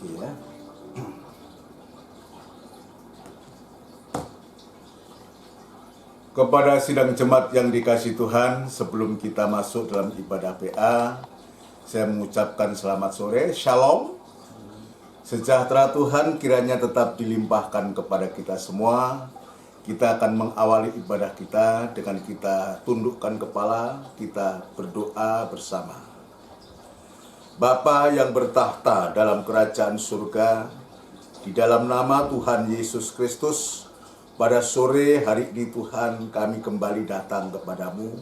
Iya. Kepada sidang jemaat yang dikasihi Tuhan, sebelum kita masuk dalam ibadah PA, saya mengucapkan selamat sore, Shalom. Sejahtera Tuhan kiranya tetap dilimpahkan kepada kita semua. Kita akan mengawali ibadah kita dengan kita tundukkan kepala, kita berdoa bersama. Bapa yang bertahta dalam kerajaan surga, di dalam nama Tuhan Yesus Kristus, pada sore hari ini Tuhan kami kembali datang kepadamu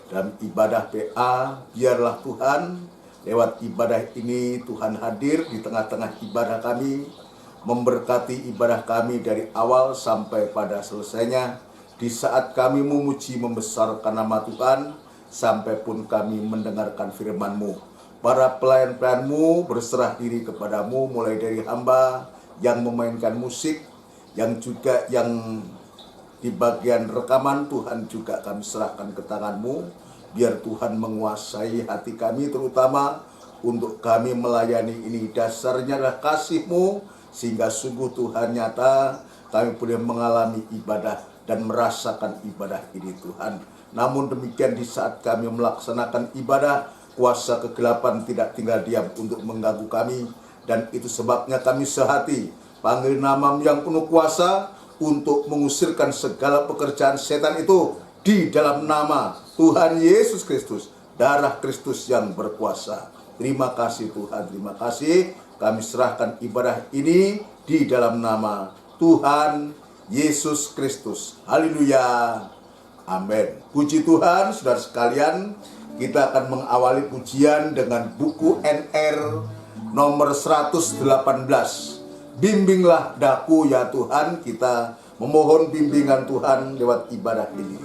dalam ibadah PA. Biarlah Tuhan lewat ibadah ini Tuhan hadir di tengah-tengah ibadah kami, memberkati ibadah kami dari awal sampai pada selesainya. Di saat kami memuji membesarkan nama Tuhan, sampai pun kami mendengarkan firman-Mu. Para pelayan-pelayan-Mu berserah diri kepadamu, mulai dari hamba yang memainkan musik, yang juga yang di bagian rekaman. Tuhan juga kami serahkan ke tangan-Mu. Biar Tuhan menguasai hati kami, terutama untuk kami melayani ini. Dasarnya adalah kasih-Mu, sehingga sungguh Tuhan nyata kami boleh mengalami ibadah dan merasakan ibadah ini Tuhan. Namun demikian di saat kami melaksanakan ibadah, kuasa kegelapan tidak tinggal diam untuk mengganggu kami. Dan itu sebabnya kami sehati panggil nama yang penuh kuasa untuk mengusirkan segala pekerjaan setan itu di dalam nama Tuhan Yesus Kristus, darah Kristus yang berkuasa. Terima kasih Tuhan, terima kasih. Kami serahkan ibadah ini di dalam nama Tuhan Yesus Kristus. Haleluya. Amin. Puji Tuhan, saudara sekalian. Kita akan mengawali pujian dengan buku NR nomor 118. Bimbinglah daku ya Tuhan. Kita memohon bimbingan Tuhan lewat ibadah ini.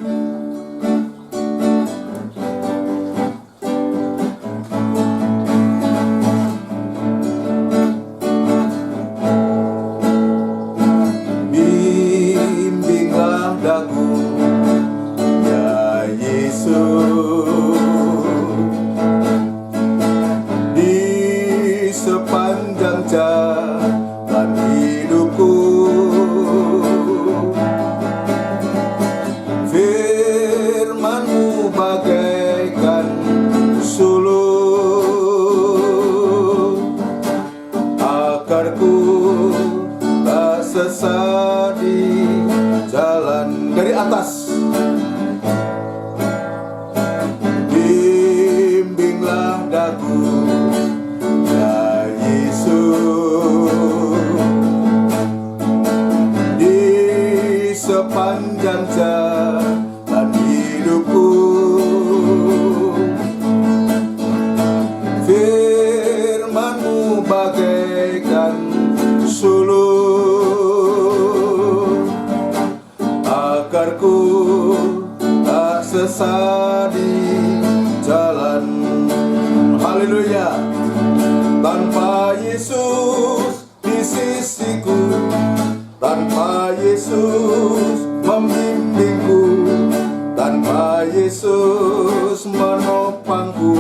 Bimbinglah daku ya Yesus, di sepanjang jalan hidupku. Firman-Mu bagaikan sulur, akarku tak sesat di jalan. Dari atas. Bimbinglah daku ya Yesus, di sepanjang jalan hidupku. Firman-Mu bagaikan sulur, akarku tak sesat di jalan. Haleluya. Tanpa Yesus di sisiku, tanpa Yesus membimbingku, tanpa Yesus menopangku,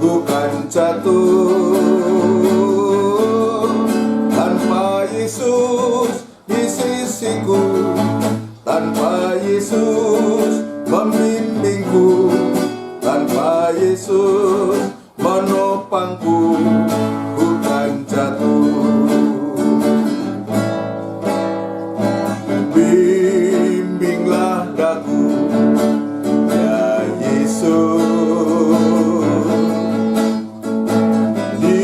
ku kan jatuh. Tanpa Yesus di sisiku, tanpa Yesus membimbingku, tanpa Yesus menopangku, ku kan jatuh. Bimbinglah daku ya Yesus, di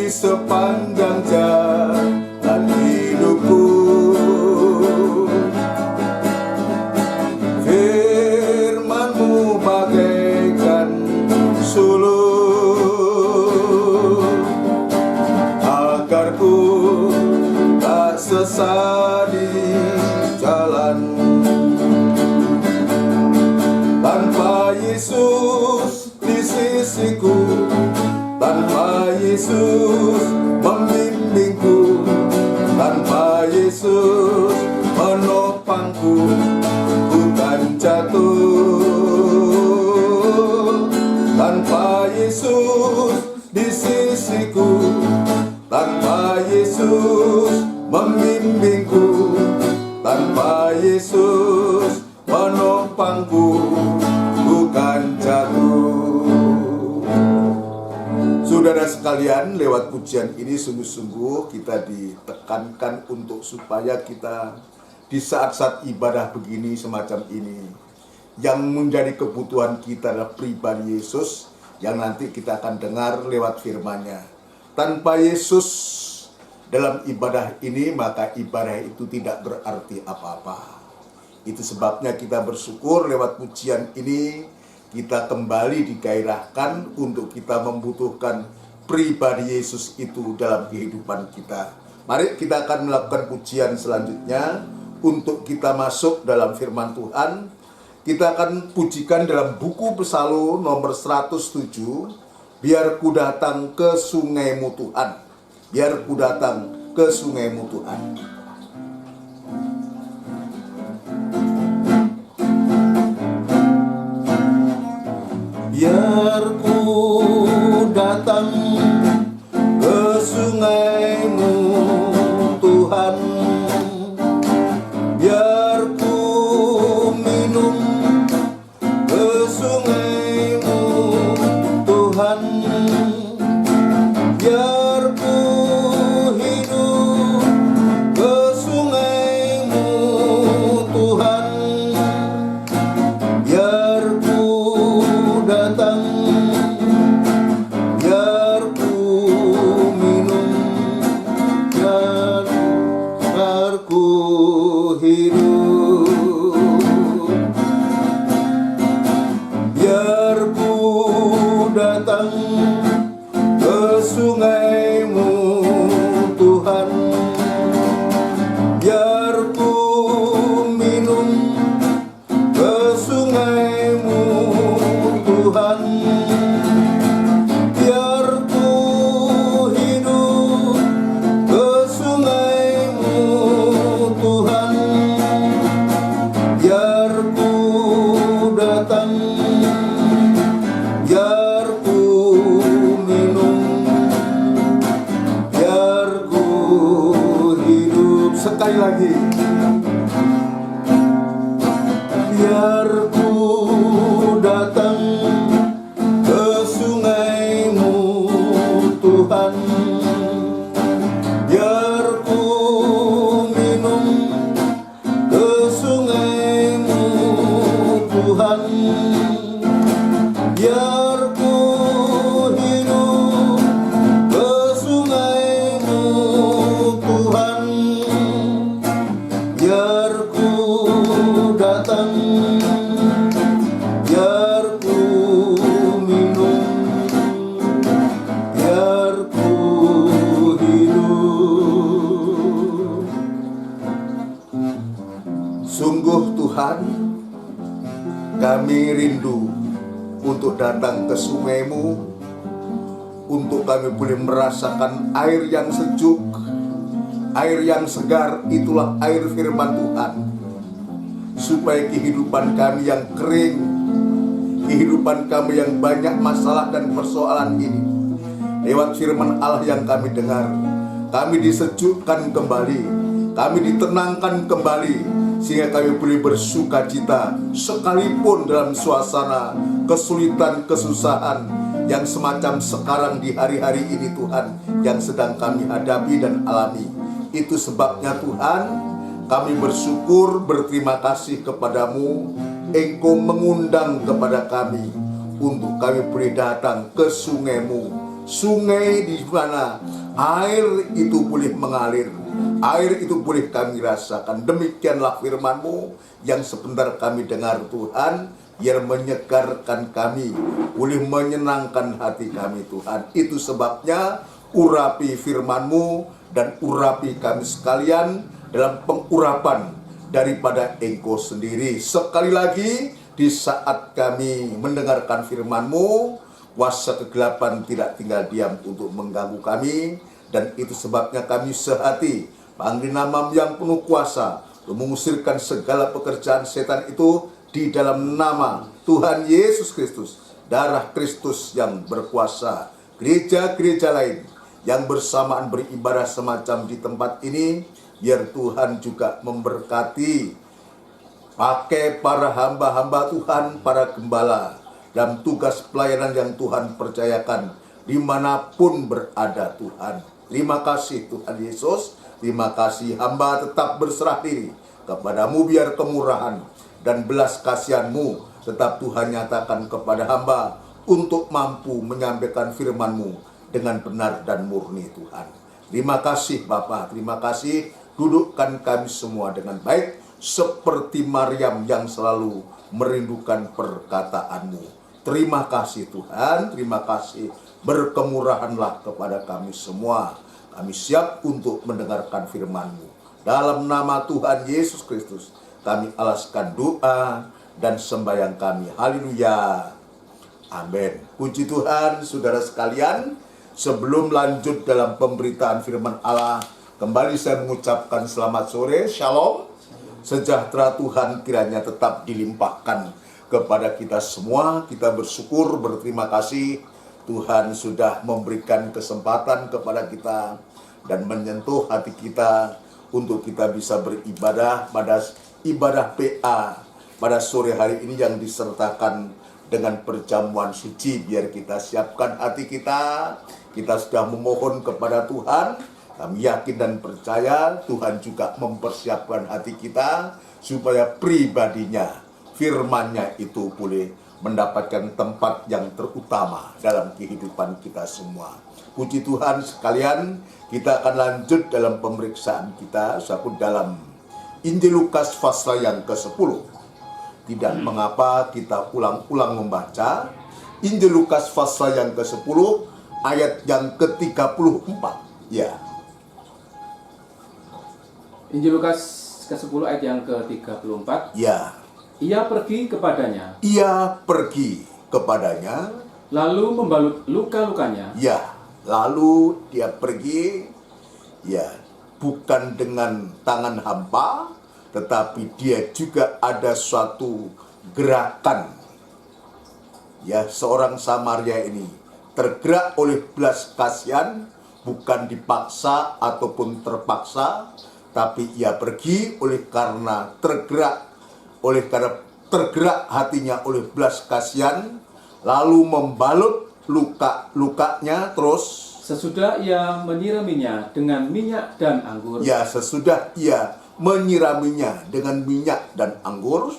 sepanjang jalan hidupku. Firman-Mu bagaikan sulur, akarku tak sesat di jalan. Tanpa Yesus di sisiku, tanpa Yesus membimbingku, tanpa Yesus menopangku, ku kan jatuh. Tanpa Yesus di sisiku, tanpa pujian ini sungguh-sungguh kita ditekankan untuk supaya kita di saat-saat ibadah begini semacam ini, yang menjadi kebutuhan kita adalah pribadi Yesus yang nanti kita akan dengar lewat firman-Nya. Tanpa Yesus dalam ibadah ini, maka ibadah itu tidak berarti apa-apa. Itu sebabnya kita bersyukur lewat pujian ini, kita kembali digairahkan untuk kita membutuhkan pribadi Yesus itu dalam kehidupan kita. Mari kita akan melakukan pujian selanjutnya untuk kita masuk dalam firman Tuhan. Kita akan pujikan dalam buku Pesalu nomor 107, biar ku datang ke sungaimu Tuhan. Biar ku datang ke sungaimu Tuhan. Biar ku datang ke sungaimu Tuhan, biar ku minum ke sungaimu Tuhan, biar ku hidup ke sungaimu Tuhan, biar ku datang, biar ku minum, biar ku hidup, biar ku datang ke sungaimu Tuhan, biar ku minum ke sungaimu Tuhan, biar ku hidup ke sungaimu Tuhan, biar ku datang, biar ku minum, biar ku hidup. Sekali lagi. Biar ku datang ke sungaimu Tuhan, biar ku minum ke sungaimu Tuhan, biar ku hidup ke sungaimu Tuhan, biar ku datang, biar ku minum, biar ku hidup. Sungguh Tuhan, kami rindu untuk datang ke sungaimu, untuk kami boleh merasakan air yang sejuk, air yang segar. Itulah air firman Tuhan, supaya kehidupan kami yang kering, kehidupan kami yang banyak masalah dan persoalan ini, lewat firman Allah yang kami dengar, kami disejukkan kembali, kami ditenangkan kembali, sehingga kami boleh bersuka cita sekalipun dalam suasana kesulitan, kesusahan yang semacam sekarang di hari-hari ini Tuhan, yang sedang kami hadapi dan alami. Itu sebabnya Tuhan, kami bersyukur, berterima kasih kepadamu. Engkau mengundang kepada kami untuk kami boleh datang ke sungaimu, sungai di mana air itu boleh mengalir, air itu boleh kami rasakan. Demikianlah firman-Mu yang sebentar kami dengar Tuhan, biar menyegarkan kami, boleh menyenangkan hati kami Tuhan. Itu sebabnya urapi firman-Mu dan urapi kami sekalian dalam pengurapan daripada Engkau sendiri. Sekali lagi, di saat kami mendengarkan firman-Mu, kuasa kegelapan tidak tinggal diam untuk mengganggu kami. Dan itu sebabnya kami sehati panggil nama yang penuh kuasa untuk mengusirkan segala pekerjaan setan itu di dalam nama Tuhan Yesus Kristus, darah Kristus yang berkuasa. Gereja-gereja lain yang bersamaan beribadah semacam di tempat ini, biar Tuhan juga memberkati, pakai para hamba-hamba Tuhan, para gembala dalam tugas pelayanan yang Tuhan percayakan dimanapun berada Tuhan. Terima kasih Tuhan Yesus, terima kasih hamba tetap berserah diri kepadamu, biar kemurahan dan belas kasihan-Mu tetap Tuhan nyatakan kepada hamba untuk mampu menyampaikan firman-Mu dengan benar dan murni Tuhan. Terima kasih Bapa, terima kasih, dudukkan kami semua dengan baik seperti Maryam yang selalu merindukan perkataan-Mu. Terima kasih Tuhan, terima kasih, berkemurahanlah kepada kami semua. Kami siap untuk mendengarkan firman-Mu. Dalam nama Tuhan Yesus Kristus, kami alaskan doa dan sembahyang kami. Haleluya. Amin. Puji Tuhan, saudara sekalian. Sebelum lanjut dalam pemberitaan firman Allah, kembali saya mengucapkan selamat sore, shalom. Sejahtera Tuhan kiranya tetap dilimpahkan kepada kita semua. Kita bersyukur, berterima kasih. Tuhan sudah memberikan kesempatan kepada kita dan menyentuh hati kita untuk kita bisa beribadah pada ibadah PA pada sore hari ini yang disertakan dengan perjamuan suci. Biar kita siapkan hati kita. Kita sudah memohon kepada Tuhan. Kami yakin dan percaya Tuhan juga mempersiapkan hati kita supaya pribadinya, firman-Nya itu boleh mendapatkan tempat yang terutama dalam kehidupan kita semua. Puji Tuhan sekalian, kita akan lanjut dalam pemeriksaan kita dalam Injil Lukas pasal yang ke-10. Tidak mengapa kita ulang-ulang membaca Injil Lukas pasal yang ke-10 ayat yang ke-34. Ya. Injil Lukas ke-10 ayat yang ke-34. Ya. Ia pergi kepadanya. Ia pergi kepadanya. Lalu membalut luka-lukanya. Ya. Lalu dia pergi. Ya. Bukan dengan tangan hampa, tetapi dia juga ada suatu gerakan. Ya, seorang Samaria ini tergerak oleh belas kasihan, bukan dipaksa ataupun terpaksa, tapi ia pergi karena tergerak hatinya oleh belas kasihan, lalu membalut lukanya terus. Sesudah ia menyiraminya dengan minyak dan anggur. Ya, sesudah ia menyiraminya dengan minyak dan anggur,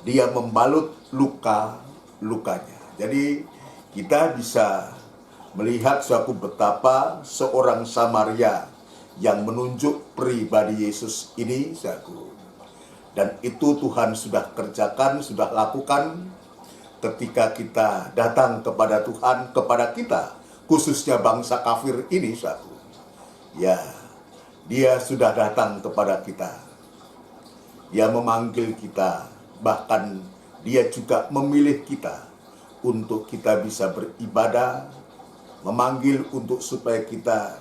dia membalut lukanya. Jadi kita bisa melihat betapa seorang Samaria yang menunjuk pribadi Yesus ini, dan itu Tuhan sudah kerjakan, sudah lakukan ketika kita datang kepada Tuhan, kepada kita, khususnya bangsa kafir ini, ya, dia sudah datang kepada kita. Dia memanggil kita, bahkan dia juga memilih kita untuk kita bisa beribadah, memanggil untuk supaya kita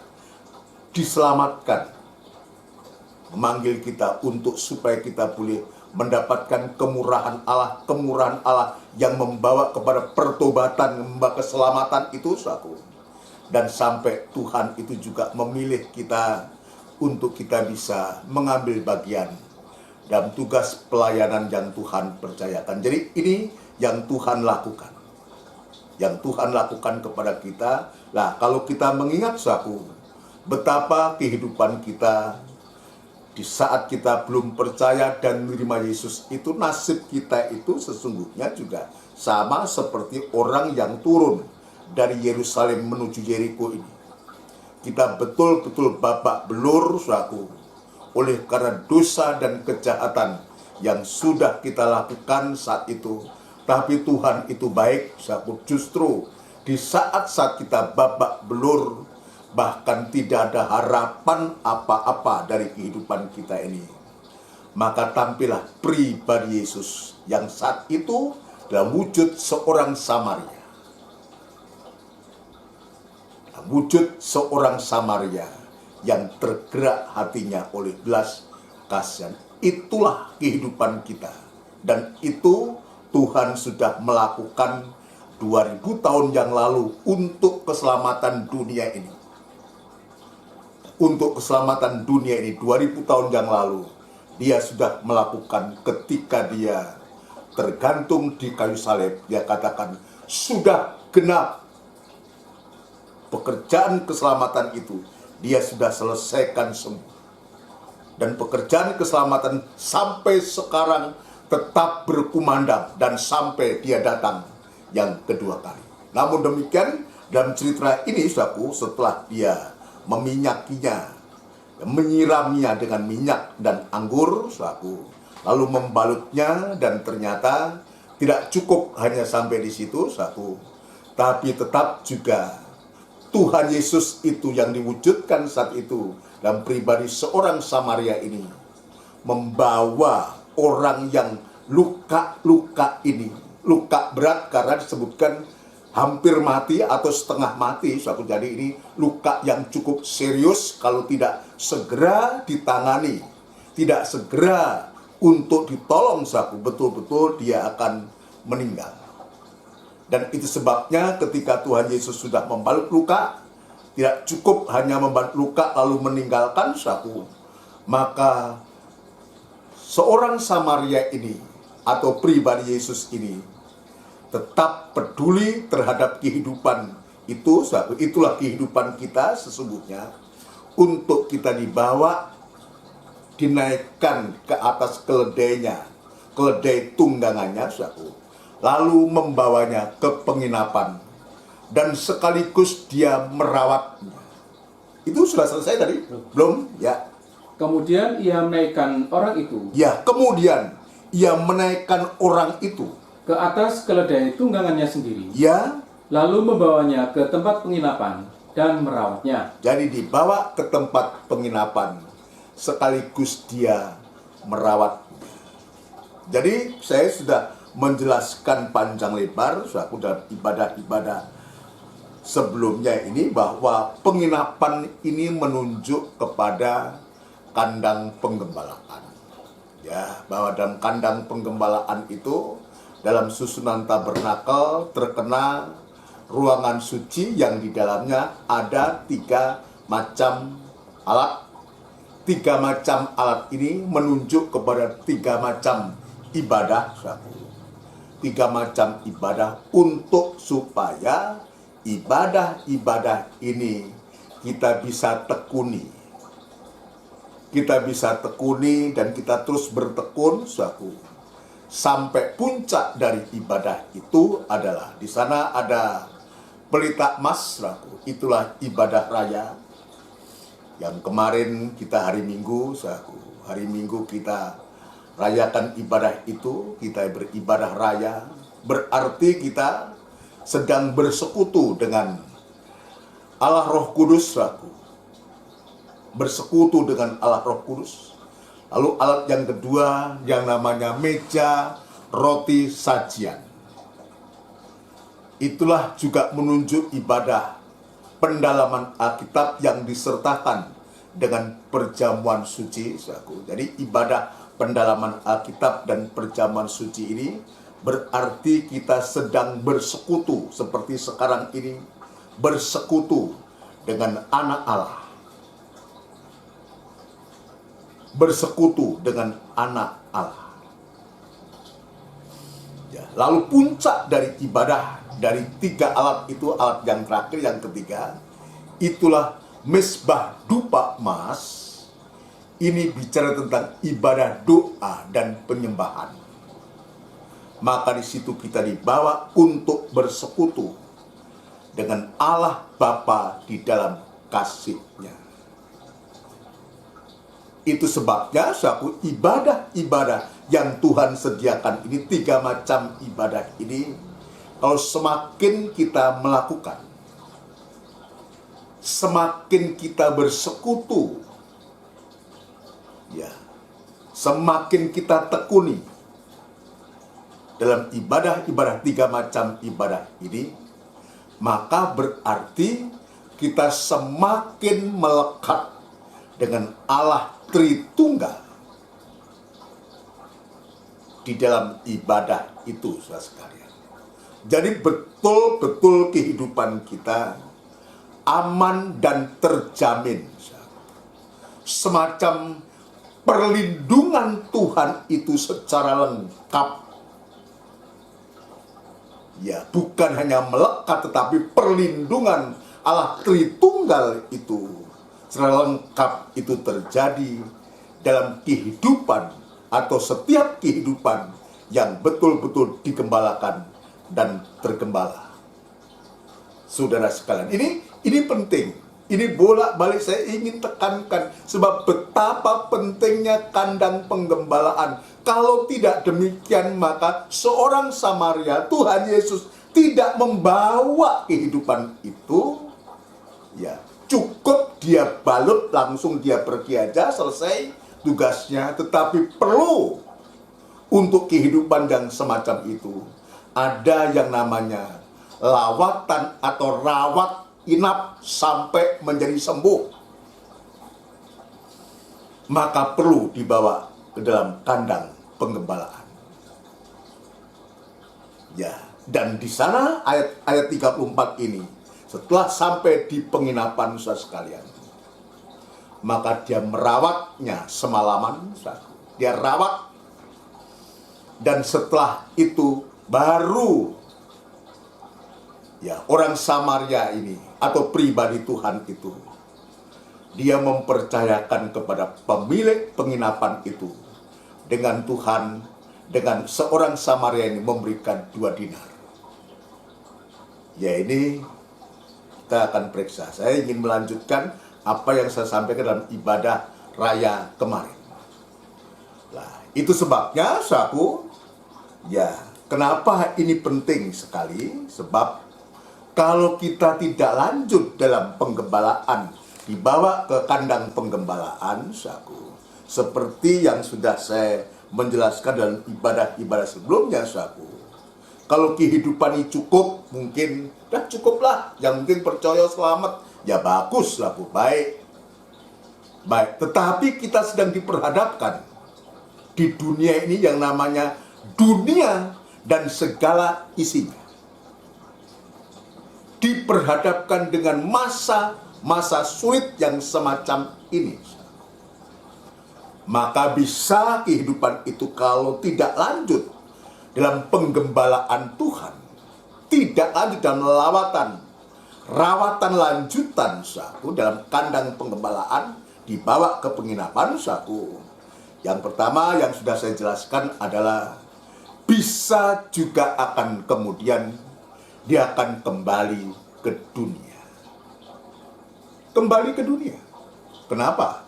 diselamatkan, memanggil kita untuk supaya kita boleh mendapatkan kemurahan Allah yang membawa kepada pertobatan, membawa keselamatan itu, dan sampai Tuhan itu juga memilih kita untuk kita bisa mengambil bagian dalam tugas pelayanan yang Tuhan percayakan. Jadi ini yang Tuhan lakukan. Yang Tuhan lakukan kepada kita. Nah, kalau kita mengingat betapa kehidupan kita di saat kita belum percaya dan menerima Yesus itu, nasib kita itu sesungguhnya juga sama seperti orang yang turun dari Yerusalem menuju Yeriko ini. Kita betul-betul babak belur, oleh karena dosa dan kejahatan yang sudah kita lakukan saat itu. Tapi Tuhan itu baik, justru di saat-saat kita babak belur, bahkan tidak ada harapan apa-apa dari kehidupan kita ini, maka tampillah pribadi Yesus yang saat itu dalam wujud seorang Samaria. Wujud seorang Samaria yang tergerak hatinya oleh belas kasihan. Itulah kehidupan kita. Dan itu Tuhan sudah melakukan 2000 tahun yang lalu untuk keselamatan dunia ini. Untuk keselamatan dunia ini 2000 tahun yang lalu dia sudah melakukan ketika dia tergantung di kayu salib. Dia katakan, sudah genap. pekerjaan keselamatan itu dia sudah selesaikan semua. Dan pekerjaan keselamatan sampai sekarang tetap berkumandang dan sampai dia datang yang kedua kali. Namun demikian, dalam cerita ini, saudaraku, setelah dia meminyakinya, menyiraminya dengan minyak dan anggur, saudaraku, lalu membalutnya, dan ternyata tidak cukup hanya sampai di situ, saudaraku, tapi tetap juga Tuhan Yesus itu yang diwujudkan saat itu dalam pribadi seorang Samaria ini membawa orang yang luka-luka ini, luka berat karena disebutkan hampir mati atau setengah mati, suatu. Jadi ini luka yang cukup serius kalau tidak segera ditangani, tidak segera untuk ditolong, suatu, betul-betul dia akan meninggal. Dan itu sebabnya ketika Tuhan Yesus sudah membalut luka, tidak cukup hanya membalut luka lalu meninggalkan, suatu, maka seorang Samaria ini atau pribadi Yesus ini tetap peduli terhadap kehidupan itu, suatu. Itulah kehidupan kita sesungguhnya, untuk kita dibawa, dinaikkan ke atas keledainya, keledai tunggangannya, suatu, lalu membawanya ke penginapan, dan sekaligus dia merawatnya. Itu sudah selesai tadi? Belum? Ya. Kemudian ia menaikkan orang itu. Ya, kemudian ia menaikkan orang itu Ke atas keledai tunggangannya sendiri. ya. Lalu membawanya ke tempat penginapan dan merawatnya. Jadi dibawa ke tempat penginapan, sekaligus dia merawatnya. Jadi saya sudah menjelaskan panjang lebar, suatu, dalam ibadah-ibadah sebelumnya ini, bahwa penginapan ini menunjuk kepada kandang penggembalaan. Ya, bahwa dalam kandang penggembalaan itu, dalam susunan tabernakel terkena ruangan suci yang di dalamnya ada 3 macam alat. 3 macam alat ini menunjuk kepada 3 macam ibadah, suatu. 3 macam ibadah untuk supaya ibadah-ibadah ini kita bisa tekuni. Kita bisa tekuni dan kita terus bertekun, suatu, sampai puncak dari ibadah itu adalah di sana ada pelita emas, suatu. Itulah ibadah raya yang kemarin kita hari Minggu, suatu. Hari Minggu kita rayakan ibadah itu, kita beribadah raya, berarti kita sedang bersekutu dengan Allah Roh Kudus, suatu. Bersekutu dengan Allah Roh Kudus. Lalu alat yang kedua yang namanya meja roti sajian. Itulah juga menunjuk ibadah pendalaman Alkitab yang disertakan dengan perjamuan suci, suatu. Jadi ibadah pendalaman Alkitab dan perjamuan suci ini berarti kita sedang bersekutu seperti sekarang ini, bersekutu dengan anak Allah. Bersekutu dengan anak Allah. Ya, lalu puncak dari ibadah dari 3 alat itu, alat yang terakhir, yang ketiga, itulah mezbah dupa emas. Ini bicara tentang ibadah doa dan penyembahan. Maka di situ kita dibawa untuk bersekutu dengan Allah Bapa di dalam kasih-Nya. Itu sebabnya suatu ibadah-ibadah yang Tuhan sediakan ini, 3 macam ibadah ini, kalau semakin kita melakukan, semakin kita bersekutu, ya, semakin kita tekuni dalam ibadah-ibadah 3 macam ibadah ini, maka berarti kita semakin melekat dengan Allah Tritunggal di dalam ibadah itu, saudara sekalian. Jadi betul-betul kehidupan kita aman dan terjamin. Semacam perlindungan Tuhan itu secara lengkap. Ya, bukan hanya melekat, tetapi perlindungan Allah Tritunggal itu secara lengkap itu terjadi dalam kehidupan atau setiap kehidupan yang betul-betul digembalakan dan tergembala. Saudara sekalian, ini penting. Ini bolak-balik saya ingin tekankan, sebab betapa pentingnya kandang penggembalaan. Kalau tidak demikian, maka seorang Samaria, Tuhan Yesus tidak membawa kehidupan itu. Ya, cukup dia balut, langsung dia pergi aja, selesai tugasnya. Tetapi perlu untuk kehidupan yang semacam itu ada yang namanya lawatan atau rawat inap sampai menjadi sembuh. Maka perlu dibawa ke dalam kandang penggembalaan. Ya, dan di sana ayat 34 ini, setelah sampai di penginapan saudara sekalian, maka dia merawatnya semalaman. Dia rawat, dan setelah itu baru ya orang Samaria ini atau pribadi Tuhan itu, dia mempercayakan kepada pemilik penginapan itu dengan Tuhan, dengan seorang Samaria ini memberikan 2 dinar. Ya, ini kita akan periksa. Saya ingin melanjutkan apa yang saya sampaikan dalam ibadah raya kemarin. Nah, itu sebabnya ya, kenapa ini penting sekali? Sebab kalau kita tidak lanjut dalam penggembalaan, dibawa ke kandang penggembalaan, seperti yang sudah saya menjelaskan dalam ibadah-ibadah sebelumnya, kalau kehidupan ini cukup, mungkin dah cukuplah. Yang mungkin percaya selamat, ya bagus, baik. Tetapi kita sedang diperhadapkan di dunia ini yang namanya dunia dan segala isinya. Diperhadapkan dengan masa sulit yang semacam ini. Maka bisa kehidupan itu kalau tidak lanjut dalam penggembalaan Tuhan, tidak lanjut dalam rawatan lanjutan dalam kandang penggembalaan, dibawa ke penginapan. Yang pertama yang sudah saya jelaskan adalah bisa juga akan kemudian dia akan kembali ke dunia. Kembali ke dunia. Kenapa?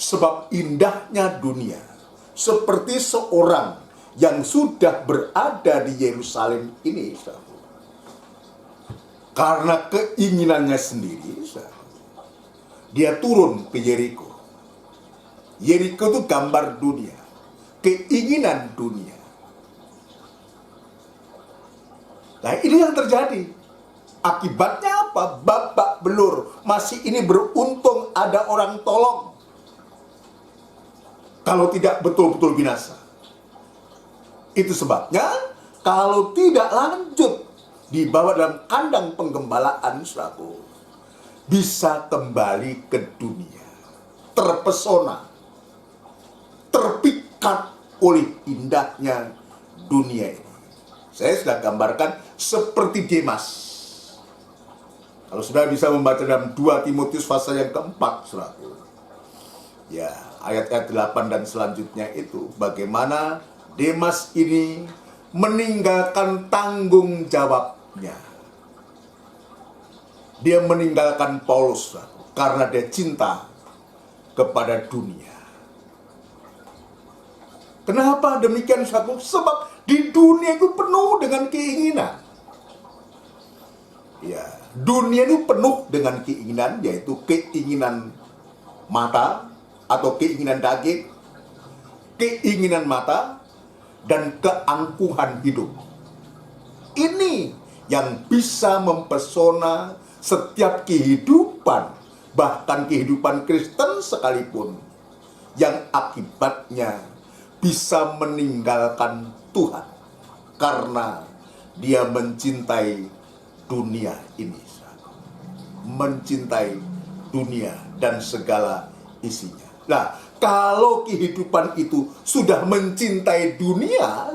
Sebab indahnya dunia, seperti seorang yang sudah berada di Yerusalem ini, karena keinginannya sendiri, dia turun ke Yeriko. Yeriko itu gambar dunia, keinginan dunia. Nah, ini yang terjadi. Akibatnya apa? Babak belur. Masih ini beruntung ada orang tolong. Kalau tidak betul-betul binasa. Itu sebabnya kalau tidak lanjut dibawa dalam kandang penggembalaan, bisa kembali ke dunia, terpesona, terpikat oleh indahnya dunia ini. Saya sudah gambarkan seperti Demas. Kalau sudah bisa membaca dalam 2 Timotius pasal yang keempat, ya, ayat-ayat 8 dan selanjutnya itu, bagaimana Demas ini meninggalkan tanggung jawabnya. Dia meninggalkan Paulus karena dia cinta kepada dunia. Kenapa demikian? Sebab di dunia itu penuh dengan keinginan. Ya, dunia itu penuh dengan keinginan, yaitu keinginan mata atau keinginan daging, keinginan mata, dan keangkuhan hidup. Ini yang bisa mempesona setiap kehidupan, bahkan kehidupan Kristen sekalipun, yang akibatnya bisa meninggalkan Tuhan karena dia mencintai dunia ini, mencintai dunia dan segala isinya. Nah, kalau kehidupan itu sudah mencintai dunia,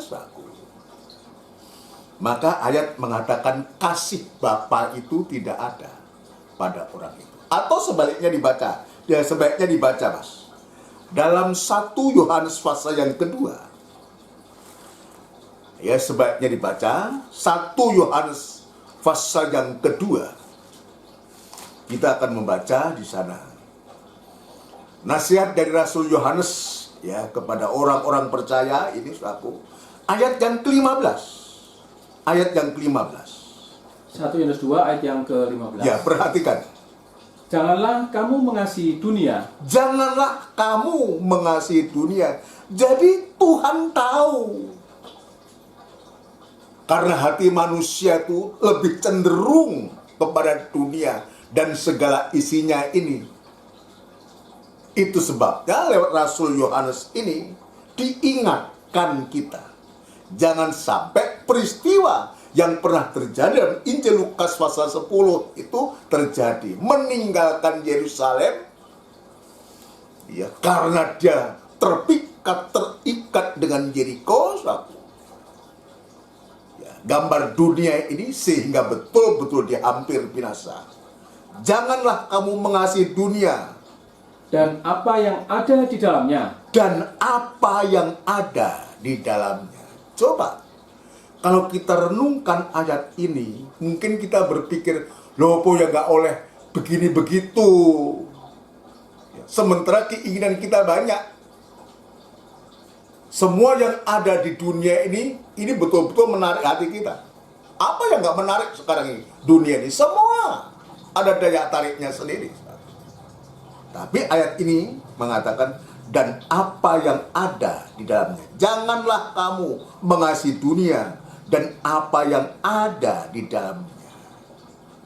maka ayat mengatakan kasih Bapa itu tidak ada. pada orang itu. Atau sebaliknya dibaca, ya sebaiknya dibaca Mas. Dalam 1 Yohanes pasal yang kedua, ya sebaiknya dibaca 1 Yohanes pasal yang kedua. Kita akan membaca di sana nasihat dari Rasul Yohanes ya kepada orang-orang percaya ini saudaraku. Ayat yang ke-15. Ayat yang ke-15. 1 Yohanes 2 ayat yang ke-15. Ya, perhatikan. Janganlah kamu mengasihi dunia. Janganlah kamu mengasihi dunia. Jadi Tuhan tahu. Karena hati manusia itu lebih cenderung kepada dunia dan segala isinya ini. Itu sebabnya lewat Rasul Yohanes ini diingatkan kita. Jangan sampai peristiwa yang pernah terjadi dalam Injil Lukas pasal 10 itu terjadi. Meninggalkan Yerusalem ya, karena dia terikat dengan Yeriko. Ya, gambar dunia ini sehingga betul-betul dia hampir binasa. Janganlah kamu mengasihi dunia Dan apa yang ada di dalamnya. dan apa yang ada di dalamnya. Coba, kalau kita renungkan ayat ini, mungkin kita berpikir, loh kok ya nggak oleh begini begitu. Sementara keinginan kita banyak. Semua yang ada di dunia ini betul-betul menarik hati kita. Apa yang nggak menarik sekarang ini? Dunia ini semua ada daya tariknya sendiri. Tapi ayat ini mengatakan, dan apa yang ada di dalamnya. Janganlah kamu mengasihi dunia dan apa yang ada di dalamnya.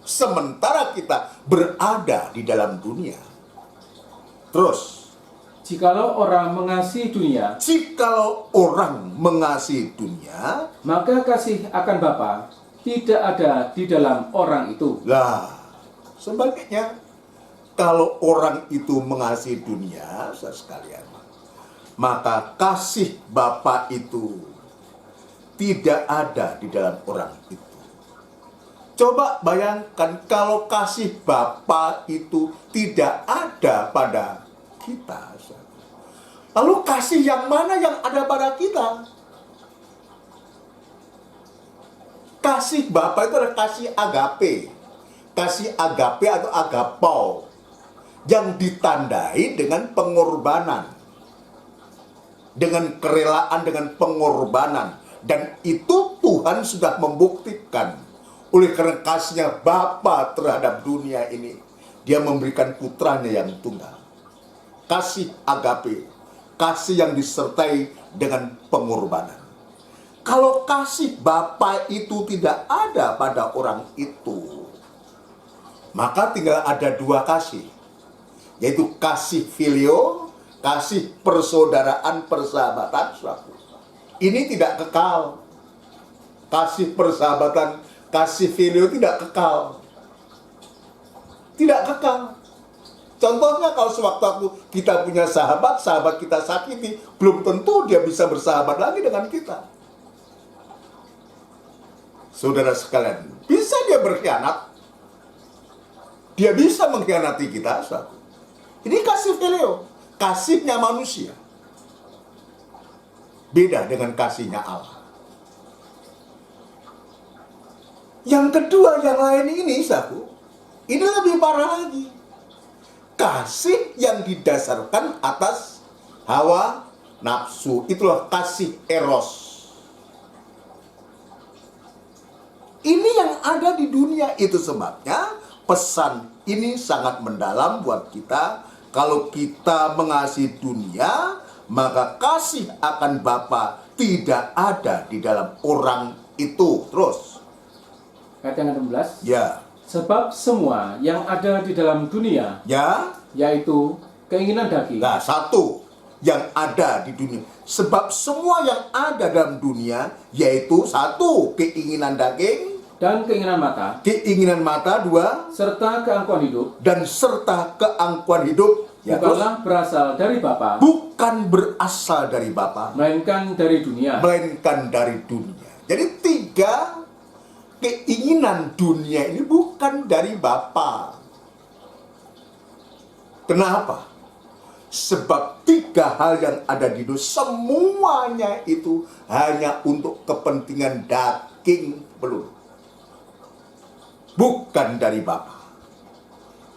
Sementara kita berada di dalam dunia. Terus, Jikalau orang mengasihi dunia, jikalau orang mengasihi dunia, maka kasih akan Bapa tidak ada di dalam orang itu. lah, sebaliknya, kalau orang itu mengasihi dunia, saudara sekalian, maka kasih Bapa itu tidak ada di dalam orang itu. Coba bayangkan kalau kasih Bapa itu tidak ada pada kita. Lalu kasih yang mana yang ada pada kita? Kasih Bapa itu adalah kasih agape. Kasih agape atau agapau yang ditandai dengan pengorbanan, dengan kerelaan, dengan pengorbanan. Dan itu Tuhan sudah membuktikan. Oleh karena kasihnya Bapa terhadap dunia ini, Dia memberikan putranya yang tunggal. Kasih agape, kasih yang disertai dengan pengorbanan. Kalau kasih Bapa itu tidak ada pada orang itu, maka tinggal ada dua kasih, yaitu kasih filio, kasih persaudaraan, persahabatan. Ini tidak kekal. Kasih persahabatan, kasih filio tidak kekal. Tidak kekal. Contohnya kalau sewaktu kita punya sahabat kita sakiti, belum tentu dia bisa bersahabat lagi dengan kita. Saudara sekalian, bisa dia berkhianat. Dia bisa mengkhianati kita. Ini kasih filio, kasihnya manusia. Beda dengan kasihnya Allah. Yang kedua, yang lain ini, ini lebih parah lagi. Kasih yang didasarkan atas hawa nafsu. Itulah kasih eros. Ini yang ada di dunia. Itu sebabnya pesan ini sangat mendalam buat kita. Kalau kita mengasihi dunia, maka kasih akan Bapa tidak ada di dalam orang itu. Terus. Ayat yang ke-16. Ya. Sebab semua yang ada di dalam dunia, Ya. yaitu keinginan daging, Nah, satu yang ada di dunia. Sebab semua yang ada dalam dunia, yaitu satu, keinginan daging, dan keinginan mata, keinginan mata, dua, serta keangkuhan hidup, dan serta keangkuhan hidup. Ya, bukanlah berasal dari Bapa, bukan berasal dari Bapa, melainkan dari dunia. melainkan dari dunia. Jadi tiga keinginan dunia ini bukan dari Bapa. Kenapa? Sebab tiga hal yang ada di dunia, semuanya itu hanya untuk kepentingan daging belum. Bukan dari Bapa.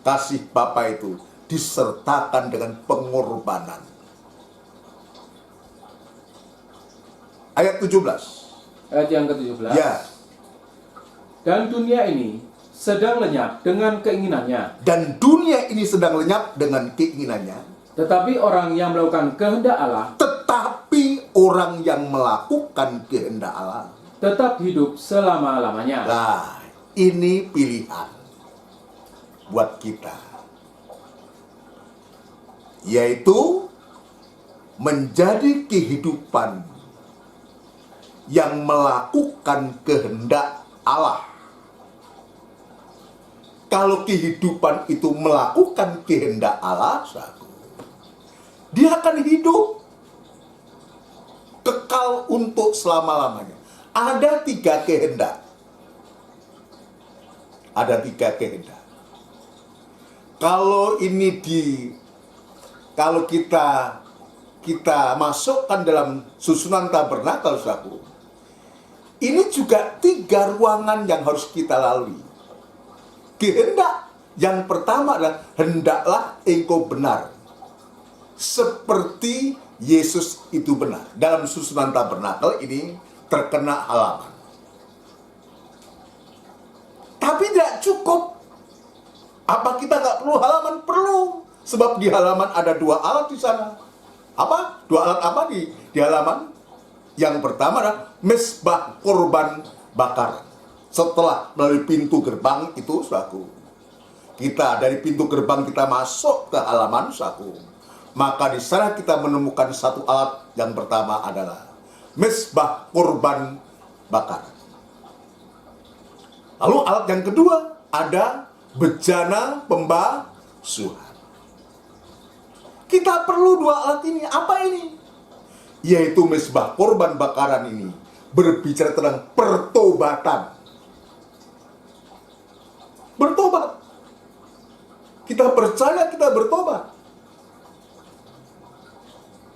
Kasih Bapa itu disertakan dengan pengorbanan. Ayat 17. Ayat yang ke-17. Ya. Dan dunia ini sedang lenyap dengan keinginannya. Dan dunia ini sedang lenyap dengan keinginannya. Tetapi orang yang melakukan kehendak Allah Tetapi orang yang melakukan kehendak Allah tetap hidup selama-lamanya. Nah, ini pilihan buat kita, yaitu menjadi kehidupan yang melakukan kehendak Allah. Kalau kehidupan itu melakukan kehendak Allah, dia akan hidup kekal untuk selama-lamanya. Ada tiga kehendak. Ada tiga kehendak. Kalau ini kalau kita masukkan dalam susunan tabernakel, saudaraku, ini juga tiga ruangan yang harus kita lalui. Kehendak yang pertama adalah hendaklah engkau benar, seperti Yesus itu benar. Dalam susunan tabernakel ini terkena halaman. Tapi tidak cukup. Apa kita nggak perlu halaman? Perlu. Sebab di halaman ada dua alat di sana. Apa? Dua alat apa di halaman? Yang pertama adalah mezbah korban bakaran. Setelah melalui pintu gerbang itu, saudaraku, kita dari pintu gerbang kita masuk ke halaman, saudaraku, maka di sana kita menemukan satu alat. Yang pertama adalah mezbah korban bakaran. Lalu alat yang kedua ada bejana pembasuhan. Kita perlu dua alat ini. Apa ini? Yaitu mezbah korban bakaran ini berbicara tentang pertobatan. Bertobat. Kita percaya kita bertobat.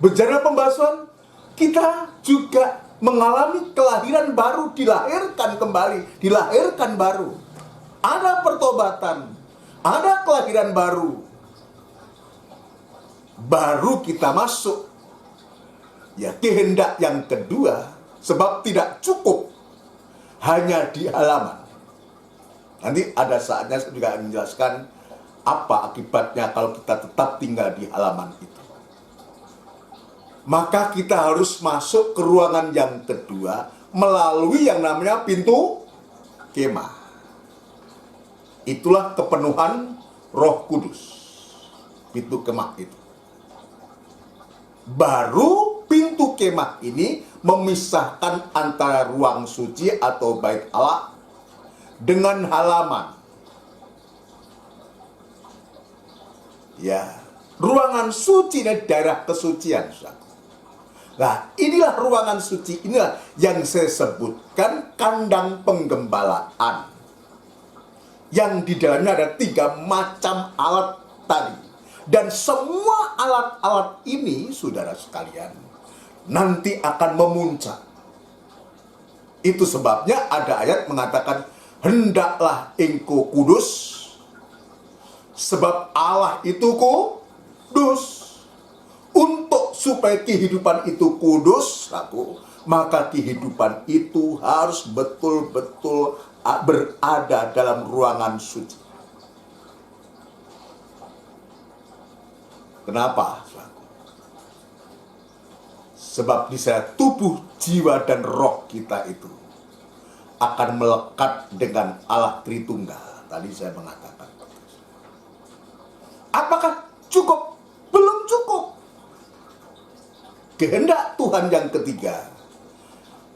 Bejana pembasuhan, kita juga mengalami kelahiran baru, dilahirkan kembali, dilahirkan baru. Ada pertobatan, ada kelahiran baru. Baru kita masuk ya kehendak yang kedua, sebab tidak cukup hanya di halaman. Nanti ada saatnya saya juga akan menjelaskan apa akibatnya kalau kita tetap tinggal di halaman itu. Maka kita harus masuk ke ruangan yang kedua melalui yang namanya pintu kemah. Itulah kepenuhan Roh Kudus. Pintu kemah itu. Baru pintu kemah ini memisahkan antara ruang suci atau bait Allah dengan halaman. Ya, ruangan suci dan daerah kesucian. Nah, inilah ruangan suci, inilah yang saya sebutkan kandang penggembalaan. Yang di dalamnya ada 3 macam alat tadi. Dan semua alat-alat ini, saudara sekalian, nanti akan memuncak. Itu sebabnya ada ayat mengatakan, hendaklah engkau kudus, sebab Allah itu kudus. Untuk supaya kehidupan itu kudus, maka kehidupan itu harus betul-betul berada dalam ruangan suci. Kenapa? Sebab di sana tubuh, jiwa, dan roh kita itu akan melekat dengan Allah Tritunggal. Tadi saya mengatakan. Apakah cukup? Belum cukup. Kehendak Tuhan yang ketiga,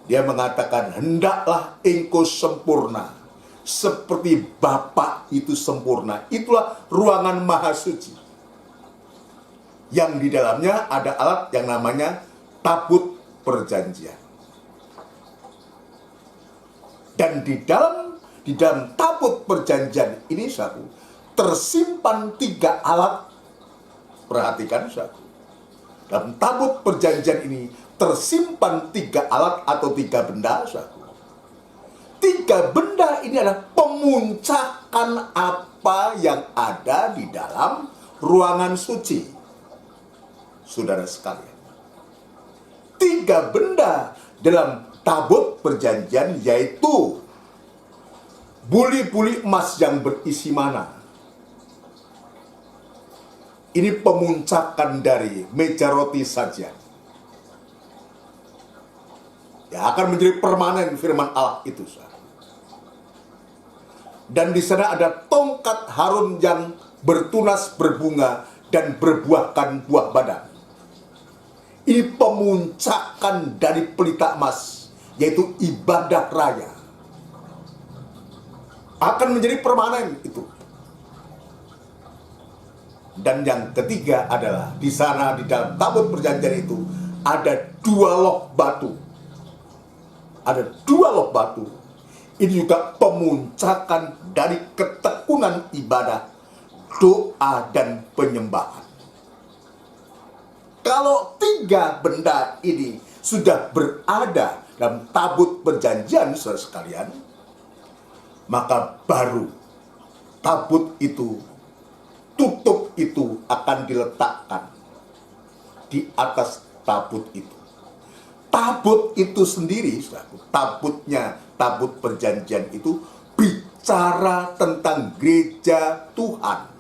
dia mengatakan, hendaklah engkau sempurna seperti Bapa itu sempurna. Itulah ruangan maha suci, yang di dalamnya ada alat yang namanya tabut perjanjian. Dan di dalam tabut perjanjian ini tersimpan 3 alat Perhatikan saudara. Dalam tabut perjanjian ini tersimpan 3 alat atau 3 benda saudara. 3 benda ini adalah pemuncakan apa yang ada di dalam ruangan suci. Saudara sekalian. 3 benda dalam tabut perjanjian yaitu buli-buli emas yang berisi mana. Ini pemuncakan dari meja roti saja. Ya, akan menjadi permanen firman Allah itu. Dan di sana ada tongkat Harun yang bertunas berbunga dan berbuahkan buah badang. Ini pemuncakan dari pelita emas, yaitu ibadah raya. Akan menjadi permanen itu. Dan yang ketiga adalah di sana di dalam tabut perjanjian itu ada 2 loh batu. Ada 2 loh batu. Ini juga pemuncakan dari ketekunan ibadah, doa dan penyembahan. Kalau 3 benda ini sudah berada dalam tabut perjanjian saudara sekalian, maka baru tabut itu, tutup itu akan diletakkan di atas tabut itu. Tabut itu sendiri, tabutnya, tabut perjanjian itu bicara tentang gereja Tuhan.